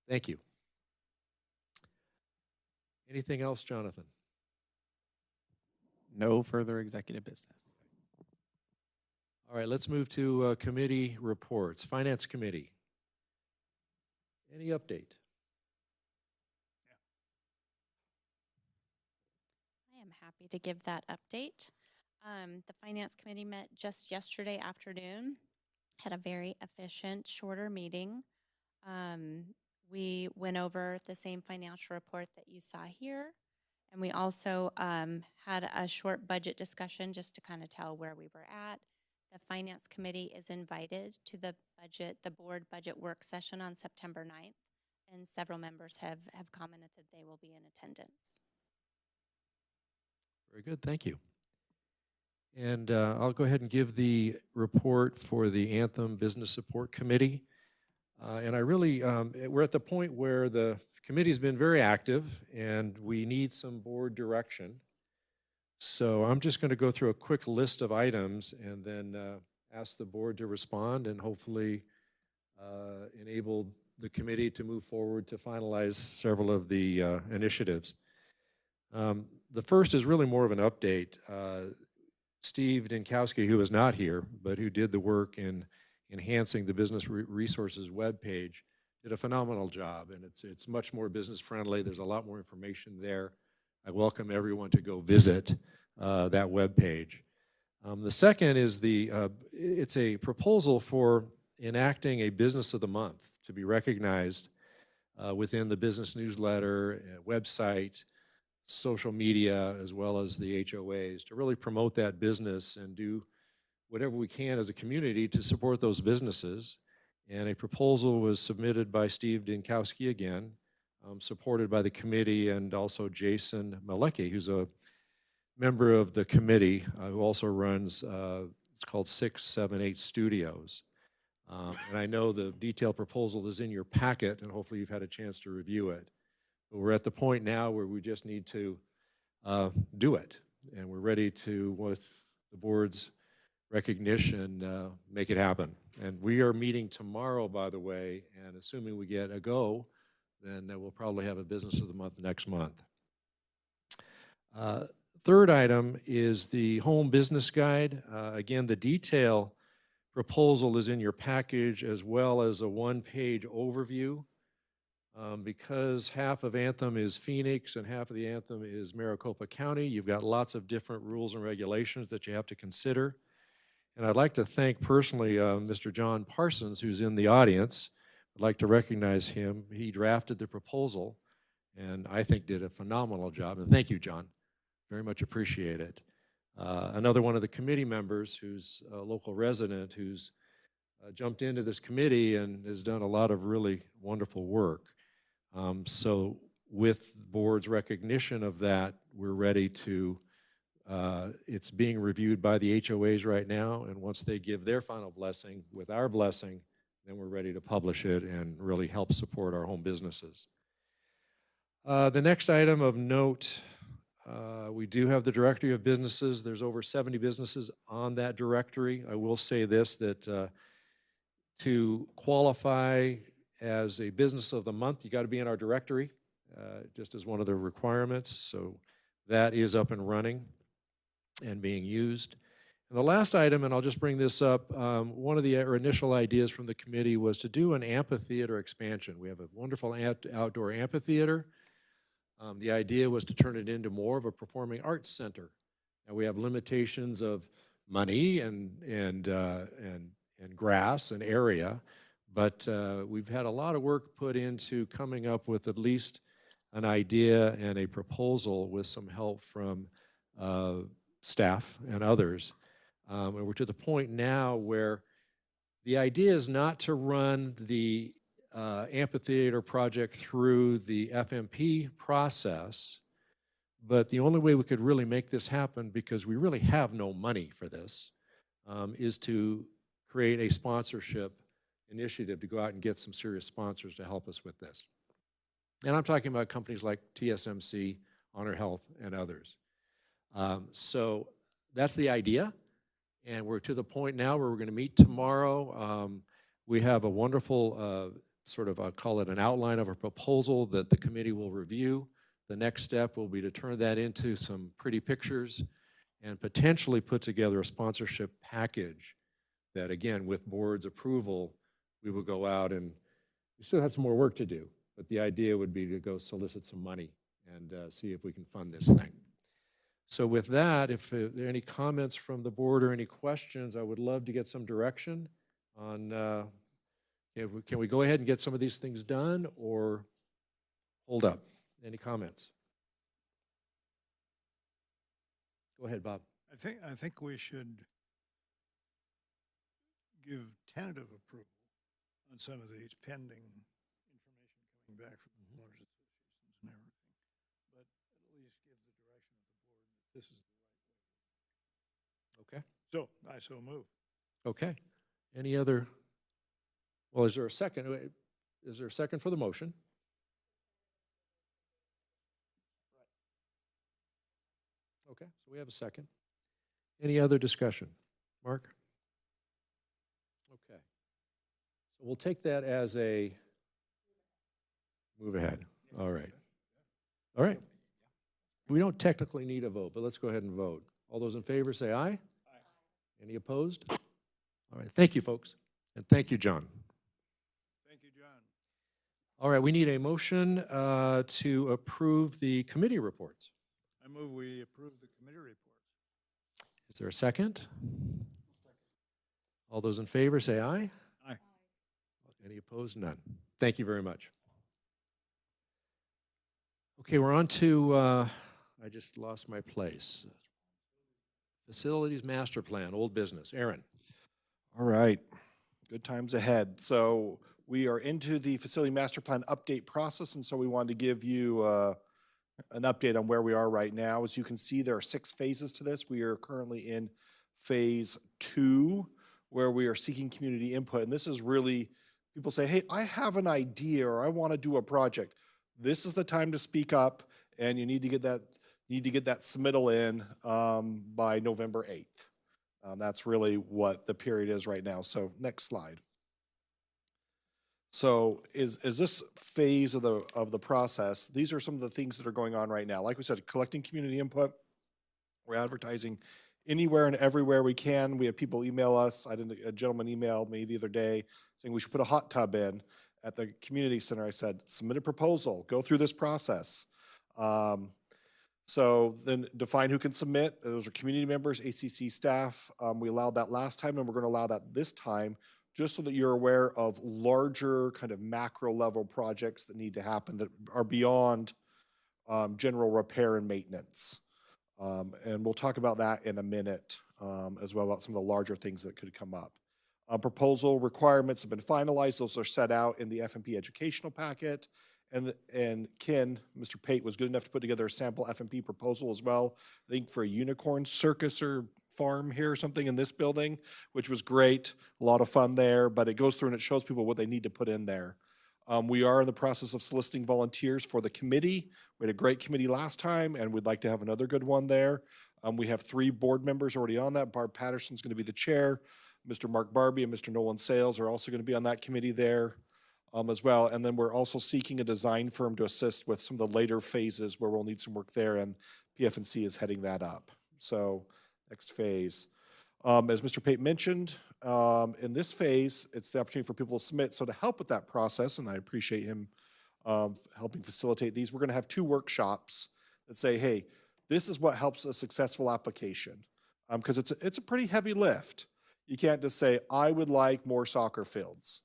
Thank you. Anything else, Jonathan? No further executive business. All right, let's move to committee reports. Finance Committee. Any update? I am happy to give that update. The Finance Committee met just yesterday afternoon, had a very efficient, shorter meeting. We went over the same financial report that you saw here, and we also had a short budget discussion just to kind of tell where we were at. The Finance Committee is invited to the board budget work session on September 9th, and several members have commented that they will be in attendance. Very good, thank you. And I'll go ahead and give the report for the Anthem Business Support Committee. And I really, we're at the point where the committee's been very active and we need some board direction. So I'm just going to go through a quick list of items and then ask the board to respond and hopefully enable the committee to move forward to finalize several of the initiatives. The first is really more of an update. Steve Dinkowski, who is not here, but who did the work in enhancing the Business Resources webpage, did a phenomenal job, and it's much more business friendly. There's a lot more information there. I welcome everyone to go visit that webpage. The second is it's a proposal for enacting a Business of the Month to be recognized within the business newsletter, website, social media, as well as the HOAs, to really promote that business and do whatever we can as a community to support those businesses. And a proposal was submitted by Steve Dinkowski again, supported by the committee and also Jason Malecki, who's a member of the committee who also runs, it's called 678 Studios. And I know the detailed proposal is in your packet, and hopefully you've had a chance to review it. But we're at the point now where we just need to do it. And we're ready to, with the board's recognition, make it happen. And we are meeting tomorrow, by the way, and assuming we get a go, then we'll probably have a Business of the Month next month. Third item is the Home Business Guide. Again, the detail proposal is in your package as well as a one-page overview. Because half of Anthem is Phoenix and half of the Anthem is Maricopa County, you've got lots of different rules and regulations that you have to consider. And I'd like to thank personally Mr. John Parsons, who's in the audience. I'd like to recognize him. He drafted the proposal and I think did a phenomenal job. And thank you, John. Very much appreciate it. Another one of the committee members who's a local resident who's jumped into this committee and has done a lot of really wonderful work. So with the board's recognition of that, we're ready to, it's being reviewed by the HOAs right now, and once they give their final blessing with our blessing, then we're ready to publish it and really help support our home businesses. The next item of note, we do have the directory of businesses. There's over 70 businesses on that directory. I will say this, that to qualify as a business of the month, you got to be in our directory, just as one of the requirements. So that is up and running and being used. And the last item, and I'll just bring this up, one of the initial ideas from the committee was to do an amphitheater expansion. We have a wonderful outdoor amphitheater. The idea was to turn it into more of a performing arts center. Now we have limitations of money and grass and area, but we've had a lot of work put into coming up with at least an idea and a proposal with some help from staff and others. And we're to the point now where the idea is not to run the amphitheater project through the FMP process, but the only way we could really make this happen, because we really have no money for this, is to create a sponsorship initiative to go out and get some serious sponsors to help us with this. And I'm talking about companies like TSMC, Honor Health, and others. So that's the idea. And we're to the point now where we're going to meet tomorrow. We have a wonderful sort of, I'll call it an outline of a proposal that the committee will review. The next step will be to turn that into some pretty pictures and potentially put together a sponsorship package that, again, with board's approval, we will go out, and we still have some more work to do, but the idea would be to go solicit some money and see if we can fund this thing. So with that, if there are any comments from the board or any questions, I would love to get some direction on, can we go ahead and get some of these things done, or hold up? Any comments? Go ahead, Bob. I think we should give tentative approval on some of these pending information coming back from the owners associations and everything, but at least give the direction of the board that this is the right way. Okay. So I so move. Okay. Any other? Well, is there a second? Is there a second for the motion? Okay, so we have a second. Any other discussion? Mark? Okay. So we'll take that as a move ahead. All right. All right. We don't technically need a vote, but let's go ahead and vote. All those in favor say aye. Aye. Any opposed? All right. Thank you, folks. And thank you, John. Thank you, John. All right. We need a motion to approve the committee reports. I move we approve the committee reports. Is there a second? All those in favor say aye. Aye. Any opposed? None. Thank you very much. Okay, we're on to, I just lost my place. Facilities Master Plan, old business. Aaron. All right, good times ahead. So we are into the facility master plan update process, and so we wanted to give you an update on where we are right now. As you can see, there are 6 phases to this. We are currently in phase 2, where we are seeking community input. And this is really, people say, hey, I have an idea or I want to do a project. This is the time to speak up, and you need to get that submittal in by November 8th. That's really what the period is right now. So next slide. So is this phase of the process, these are some of the things that are going on right now. Like we said, collecting community input. We're advertising anywhere and everywhere we can. We have people email us. A gentleman emailed me the other day saying we should put a hot tub in. at the community center, I said, submit a proposal, go through this process. So then define who can submit. Those are community members, ACC staff. We allowed that last time, and we're going to allow that this time, just so that you're aware of larger kind of macro level projects that need to happen that are beyond general repair and maintenance. And we'll talk about that in a minute as well, about some of the larger things that could come up. Proposal requirements have been finalized. Those are set out in the FMP educational packet. And Ken, Mr. Pate, was good enough to put together a sample FMP proposal as well, I think for a unicorn circus or farm here or something in this building, which was great. A lot of fun there, but it goes through and it shows people what they need to put in there. We are in the process of soliciting volunteers for the committee. We had a great committee last time, and we'd like to have another good one there. We have 3 board members already on that. Barb Patterson's going to be the chair. Mr. Mark Barbie and Mr. Nolan Sales are also going to be on that committee there as well. And then we're also seeking a design firm to assist with some of the later phases where we'll need some work there, and PF&C is heading that up. So next phase. As Mr. Pate mentioned, in this phase, it's the opportunity for people to submit. So to help with that process, and I appreciate him helping facilitate these, we're going to have 2 workshops that say, hey, this is what helps a successful application. Because it's a pretty heavy lift. You can't just say, I would like more soccer fields.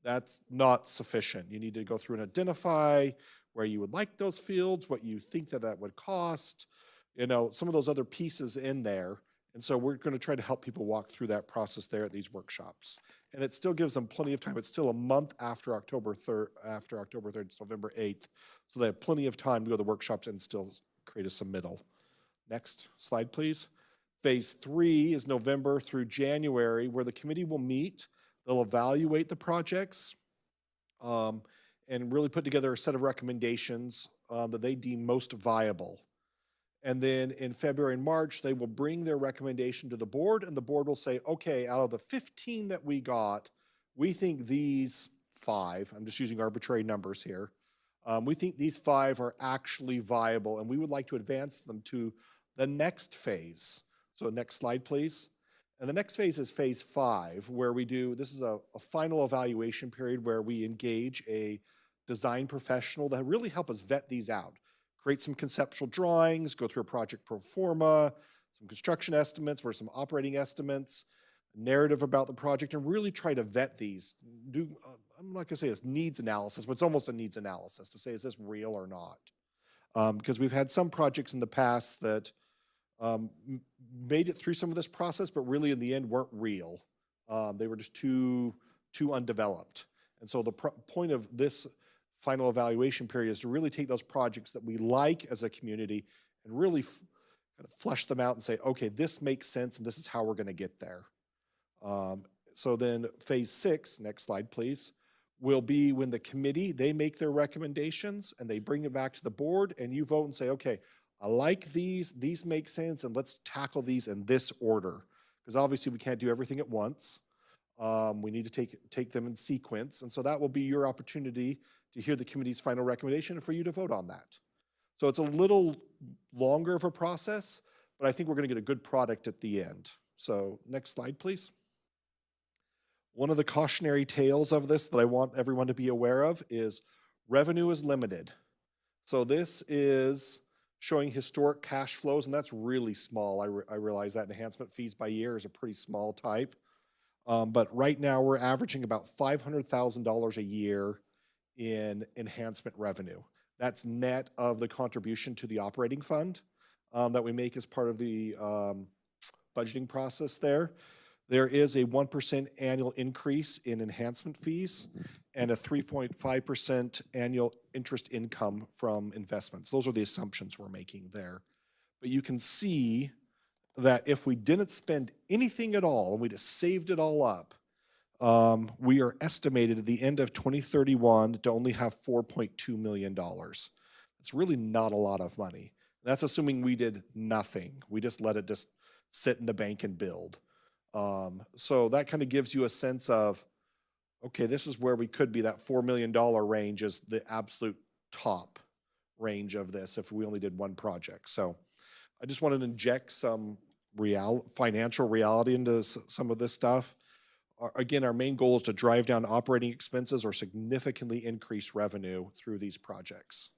That's not sufficient. You need to go through and identify where you would like those fields, what you think that would cost, some of those other pieces in there. And so we're going to try to help people walk through that process there at these workshops. And it still gives them plenty of time. It's still a month after October 3rd. After October 3rd, it's November 8th. So they have plenty of time to go to the workshops and still create a submittal. Next slide, please. Phase 3 is November through January, where the committee will meet. They'll evaluate the projects and really put together a set of recommendations that they deem most viable. And then in February and March, they will bring their recommendation to the board, and the board will say, okay, out of the 15 that we got, we think these 5, I'm just using arbitrary numbers here, we think these 5 are actually viable, and we would like to advance them to the next phase. So next slide, please. And the next phase is phase 5, where this is a final evaluation period where we engage a design professional to really help us vet these out. Create some conceptual drawings, go through a project pro forma, some construction estimates, or some operating estimates, a narrative about the project, and really try to vet these. I'm not going to say it's needs analysis, but it's almost a needs analysis to say, is this real or not? Because we've had some projects in the past that made it through some of this process, but really in the end weren't real. They were just too undeveloped. And so the point of this final evaluation period is to really take those projects that we like as a community and really kind of flesh them out and say, okay, this makes sense and this is how we're going to get there. So then phase 6, next slide please, will be when the committee, they make their recommendations and they bring it back to the board and you vote and say, okay, I like these make sense, and let's tackle these in this order. Because obviously we can't do everything at once. We need to take them in sequence, and so that will be your opportunity to hear the committee's final recommendation and for you to vote on that. So it's a little longer of a process, but I think we're going to get a good product at the end. So next slide, please. One of the cautionary tales of this that I want everyone to be aware of is revenue is limited. So this is showing historic cash flows, and that's really small. I realize that enhancement fees by year is a pretty small type. But right now we're averaging about $500,000 a year in enhancement revenue. That's net of the contribution to the operating fund that we make as part of the budgeting process there. There is a 1% annual increase in enhancement fees and a 3.5% annual interest income from investments. Those are the assumptions we're making there. But you can see that if we didn't spend anything at all and we just saved it all up, we are estimated at the end of 2031 to only have $4.2 million. It's really not a lot of money. That's assuming we did nothing. We just let it just sit in the bank and build. So that kind of gives you a sense of, okay, this is where we could be. That $4 million range is the absolute top range of this if we only did one project. So I just wanted to inject some financial reality into some of this stuff. Again, our main goal is to drive down operating expenses or significantly increase revenue through these projects.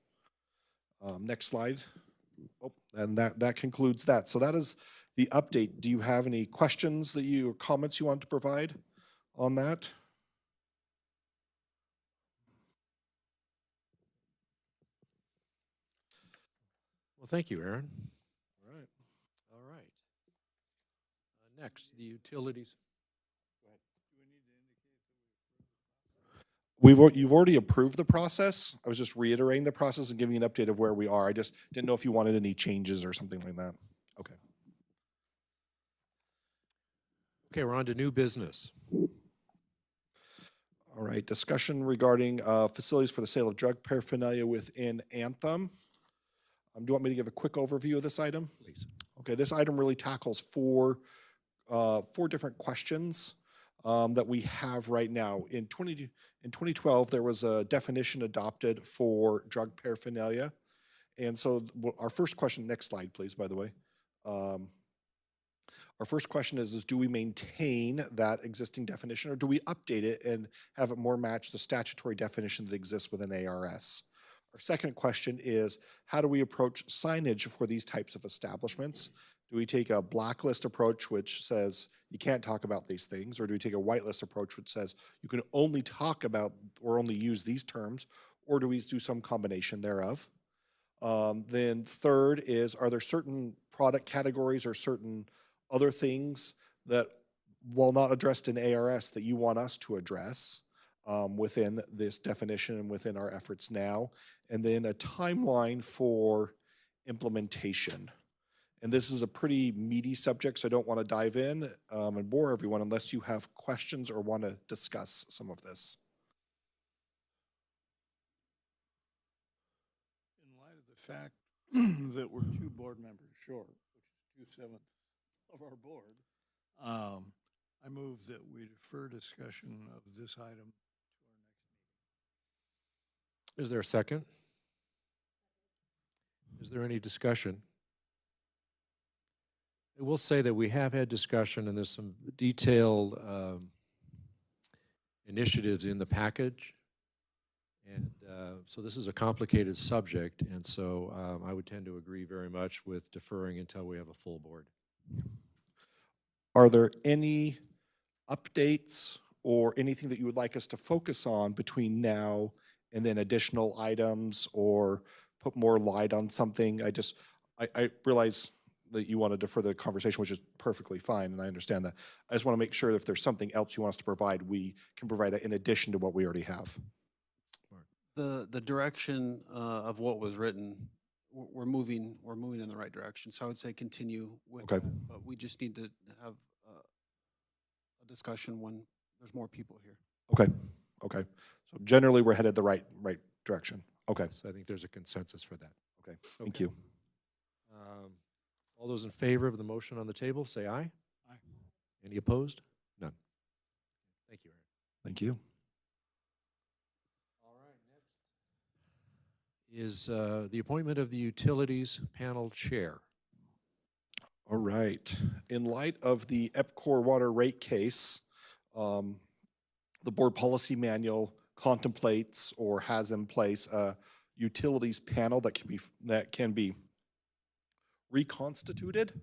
Next slide. Oh, and that concludes that. So that is the update. Do you have any questions or comments you want to provide on that? Well, thank you, Aaron. All right. All right. Next, the utilities. You've already approved the process. I was just reiterating the process and giving you an update of where we are. I just didn't know if you wanted any changes or something like that. Okay. Okay, we're on to new business. All right, discussion regarding facilities for the sale of drug paraphernalia within Anthem. Do you want me to give a quick overview of this item? Please. Okay, this item really tackles four different questions that we have right now. In 2012, there was a definition adopted for drug paraphernalia. And so our first question, next slide, please, by the way. Our first question is do we maintain that existing definition or do we update it and have it more match the statutory definition that exists within ARS? Our second question is how do we approach signage for these types of establishments? Do we take a blacklist approach which says you can't talk about these things, or do we take a whitelist approach which says you can only talk about or only use these terms, or do we do some combination thereof? Then third is, are there certain product categories or certain other things that, while not addressed in ARS, that you want us to address within this definition and within our efforts now? And then a timeline for implementation. And this is a pretty meaty subject, so I don't want to dive in and bore everyone unless you have questions or want to discuss some of this. In light of the fact that we're 2 board members short, which is 2/7 of our board, I move that we defer discussion of this item to our next meeting. Is there a second? Is there any discussion? I will say that we have had discussion and there's some detailed initiatives in the package. And so this is a complicated subject. And so I would tend to agree very much with deferring until we have a full board. Are there any updates or anything that you would like us to focus on between now and then additional items or put more light on something? I realize that you want to defer the conversation, which is perfectly fine, and I understand that. I just want to make sure if there's something else you want us to provide, we can provide that in addition to what we already have. The direction of what was written, we're moving in the right direction. So I would say continue with Okay. that, but we just need to have a discussion when there's more people here. Okay. So generally, we're headed the right direction. Okay. So I think there's a consensus for that. Okay. Thank you. All those in favor of the motion on the table, say aye. Aye. Any opposed? None. Thank you, Aaron. Thank you. All right, next is the appointment of the Utilities Panel Chair. All right. In light of the EPCOR water rate case, the board policy manual contemplates or has in place a utilities panel that can be reconstituted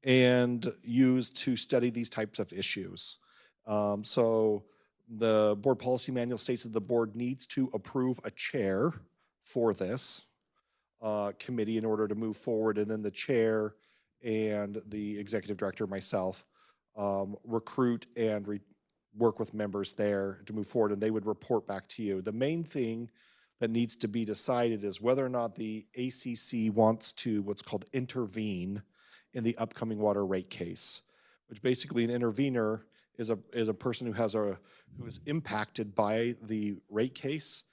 and used to study these types of issues. So the board policy manual states that the board needs to approve a chair for this committee in order to move forward, and then the chair and the executive director, myself, recruit and work with members there to move forward, and they would report back to you. The main thing that needs to be decided is whether or not the ACC wants to what's called intervene in the upcoming water rate case, which basically an intervener is a person who is impacted by the rate case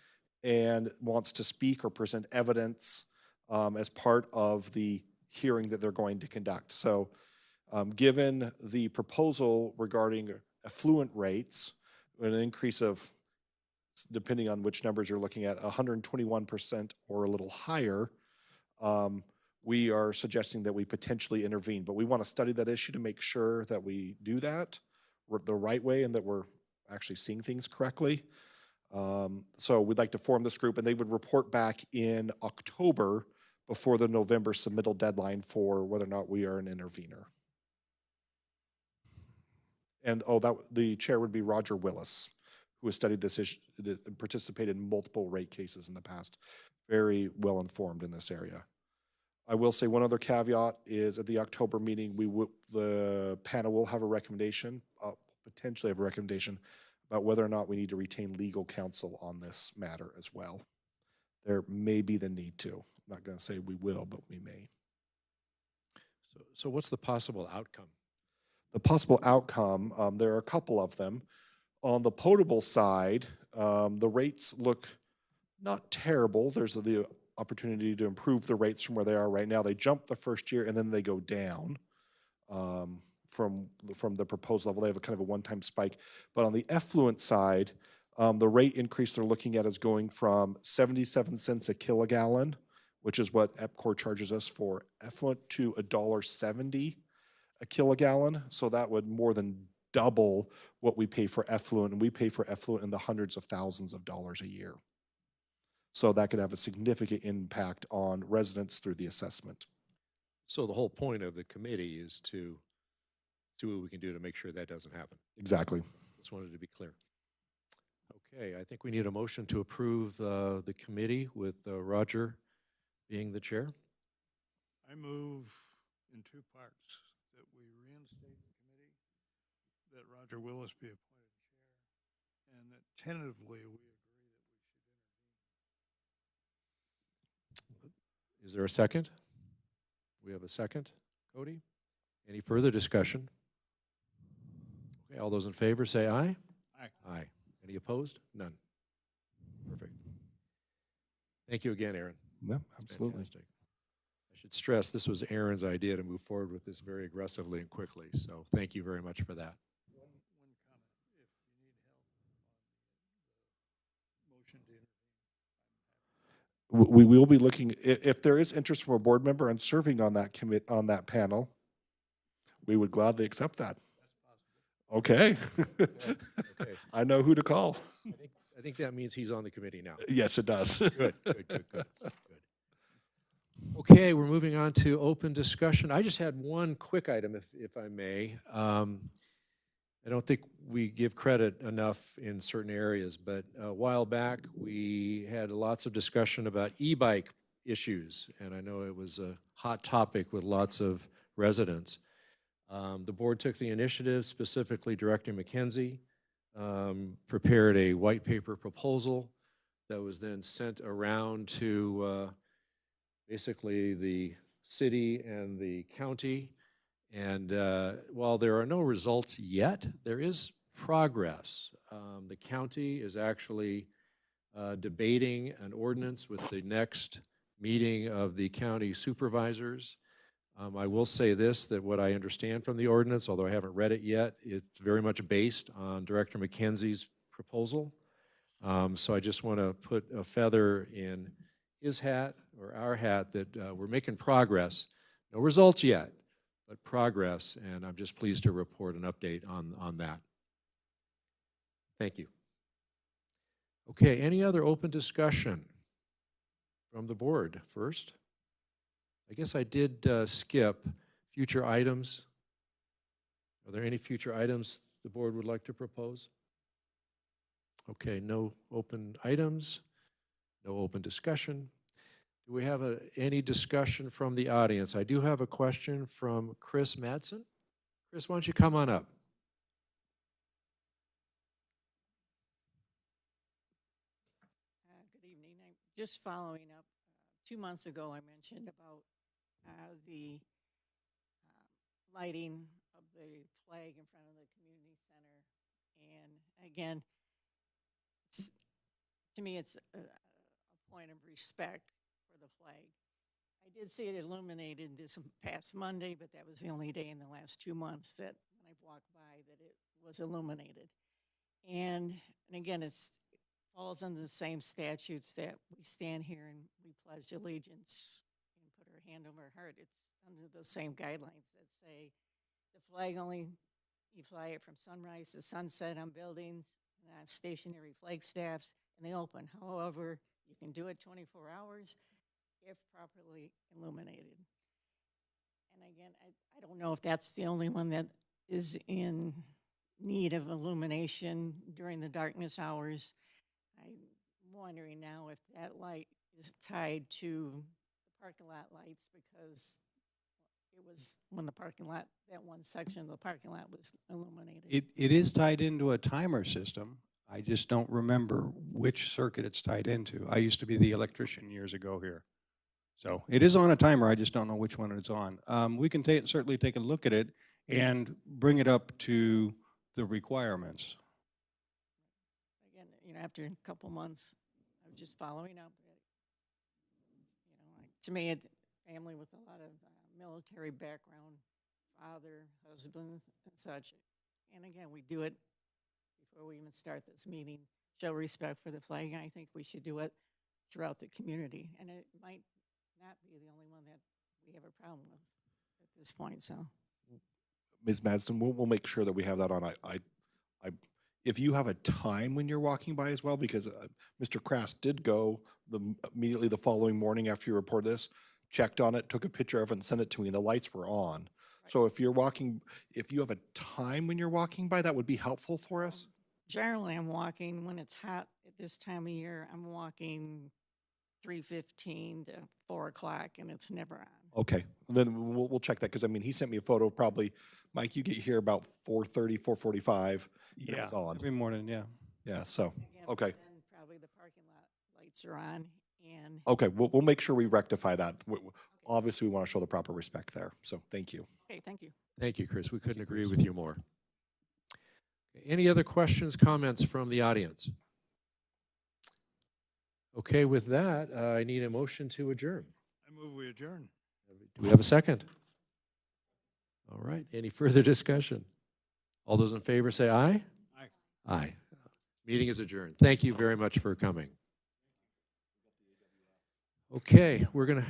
and wants to speak or present evidence as part of the hearing that they're going to conduct. So given the proposal regarding affluent rates, an increase of, depending on which numbers you're looking at, 121% or a little higher, we are suggesting that we potentially intervene. But we want to study that issue to make sure that we do that the right way and that we're actually seeing things correctly. So we'd like to form this group, and they would report back in October before the November submittal deadline for whether or not we are an intervener. And the chair would be Roger Willis, who has studied this issue and participated in multiple rate cases in the past. Very well informed in this area. I will say one other caveat is at the October meeting, the panel will have a recommendation, potentially have a recommendation about whether or not we need to retain legal counsel on this matter as well. There may be the need to. I'm not going to say we will, but we may. So what's the possible outcome? The possible outcome, there are a couple of them. On the potable side, the rates look not terrible. There's the opportunity to improve the rates from where they are right now. They jump the first year and then they go down from the proposed level. They have a kind of a one-time spike. But on the effluent side, the rate increase they're looking at is going from 77 cents a kilogallon, which is what EPCOR charges us for effluent, to $1.70 a kilogallon. So that would more than double what we pay for effluent, and we pay for effluent in the hundreds of thousands of dollars a year. So that could have a significant impact on residents through the assessment. So the whole point of the committee is to see what we can do to make sure that doesn't happen. Exactly. Just wanted to be clear. Okay, I think we need a motion to approve the committee with Roger being the chair. I move in two parts that we reinstate the committee, that Roger Willis be appointed chair, and that tentatively we agree that we should intervene. Is there a second? We have a second, Cody? Any further discussion? Okay, all those in favor say aye. Aye. Aye. Any opposed? None. Perfect. Thank you again, Aaron. Yeah, absolutely. Fantastic. I should stress this was Aaron's idea to move forward with this very aggressively and quickly, so thank you very much for that. One comment, if you need help on the motion to intervene. We will be looking, if there is interest from a board member and serving on that on that panel, we would gladly accept that. Okay. Okay. I know who to call. I think that means he's on the committee now. Yes, it does. Good. Okay, we're moving on to open discussion. I just had one quick item, if I may. I don't think we give credit enough in certain areas, but a while back we had lots of discussion about e-bike issues, and I know it was a hot topic with lots of residents. The board took the initiative, specifically Director McKenzie prepared a white paper proposal that was then sent around to basically the city and the county. And while there are no results yet, there is progress. The county is actually debating an ordinance with the next meeting of the county supervisors. I will say this, that what I understand from the ordinance, although I haven't read it yet, it's very much based on Director McKenzie's proposal. So I just want to put a feather in his hat or our hat that we're making progress. No results yet, but progress, and I'm just pleased to report an update on that. Thank you. Okay, any other open discussion from the board first? I guess I did skip future items. Are there any future items the board would like to propose? Okay, no open items, no open discussion. Do we have any discussion from the audience? I do have a question from Chris Madsen. Chris, why don't you come on up? Good evening. I'm just following up. 2 months ago, I mentioned about the lighting of the flag in front of the community center. And again, to me, it's a point of respect for the flag. I did see it illuminated this past Monday, but that was the only day in the last 2 months that when I've walked by that it was illuminated. And again, it falls under the same statutes that we stand here and we pledge allegiance and put our hand over our heart. It's under those same guidelines that say the flag only You fly it from sunrise to sunset on buildings, stationary flag staffs, and they open. However, you can do it 24 hours if properly illuminated. And again, I don't know if that's the only one that is in need of illumination during the darkness hours. I'm wondering now if that light is tied to the parking lot lights, because it was when the parking lot, that one section of the parking lot was illuminated. It is tied into a timer system. I just don't remember which circuit it's tied into. I used to be the electrician years ago here. So it is on a timer, I just don't know which one it's on. We can certainly take a look at it and bring it up to the requirements. Again, after a couple months of just following up, to me, it's family with a lot of military background, father, husband, and such. And again, we do it before we even start this meeting, show respect for the flag, and I think we should do it throughout the community. And it might not be the only one that we have a problem with at this point, so. Ms. Madsden, we'll make sure that we have that on. If you have a time when you're walking by as well, because Mr. Krass did go immediately the following morning after you reported this, checked on it, took a picture of it and sent it to me, and the lights were on. So if you have a time when you're walking by, that would be helpful for us. Generally, I'm walking when it's hot at this time of year. I'm walking 3:15 to 4 o'clock, and it's never on. Okay, then we'll check that, because I mean, he sent me a photo of probably, Mike, you get here about 4:30, 4:45. Yeah, it's on. every morning, yeah. Yeah, so, Again, okay. then probably the parking lot lights are on, and Okay, we'll make sure we rectify that. Obviously, we want to show the proper respect there, so thank you. okay, thank you. Thank you, Chris. We couldn't agree with you more. Any other questions, comments from the audience? Okay, with that, I need a motion to adjourn. I move we adjourn. Do we have a second? All right, any further discussion? All those in favor say aye? Aye. Aye. Meeting is adjourned. Thank you very much for coming. Okay, we're going to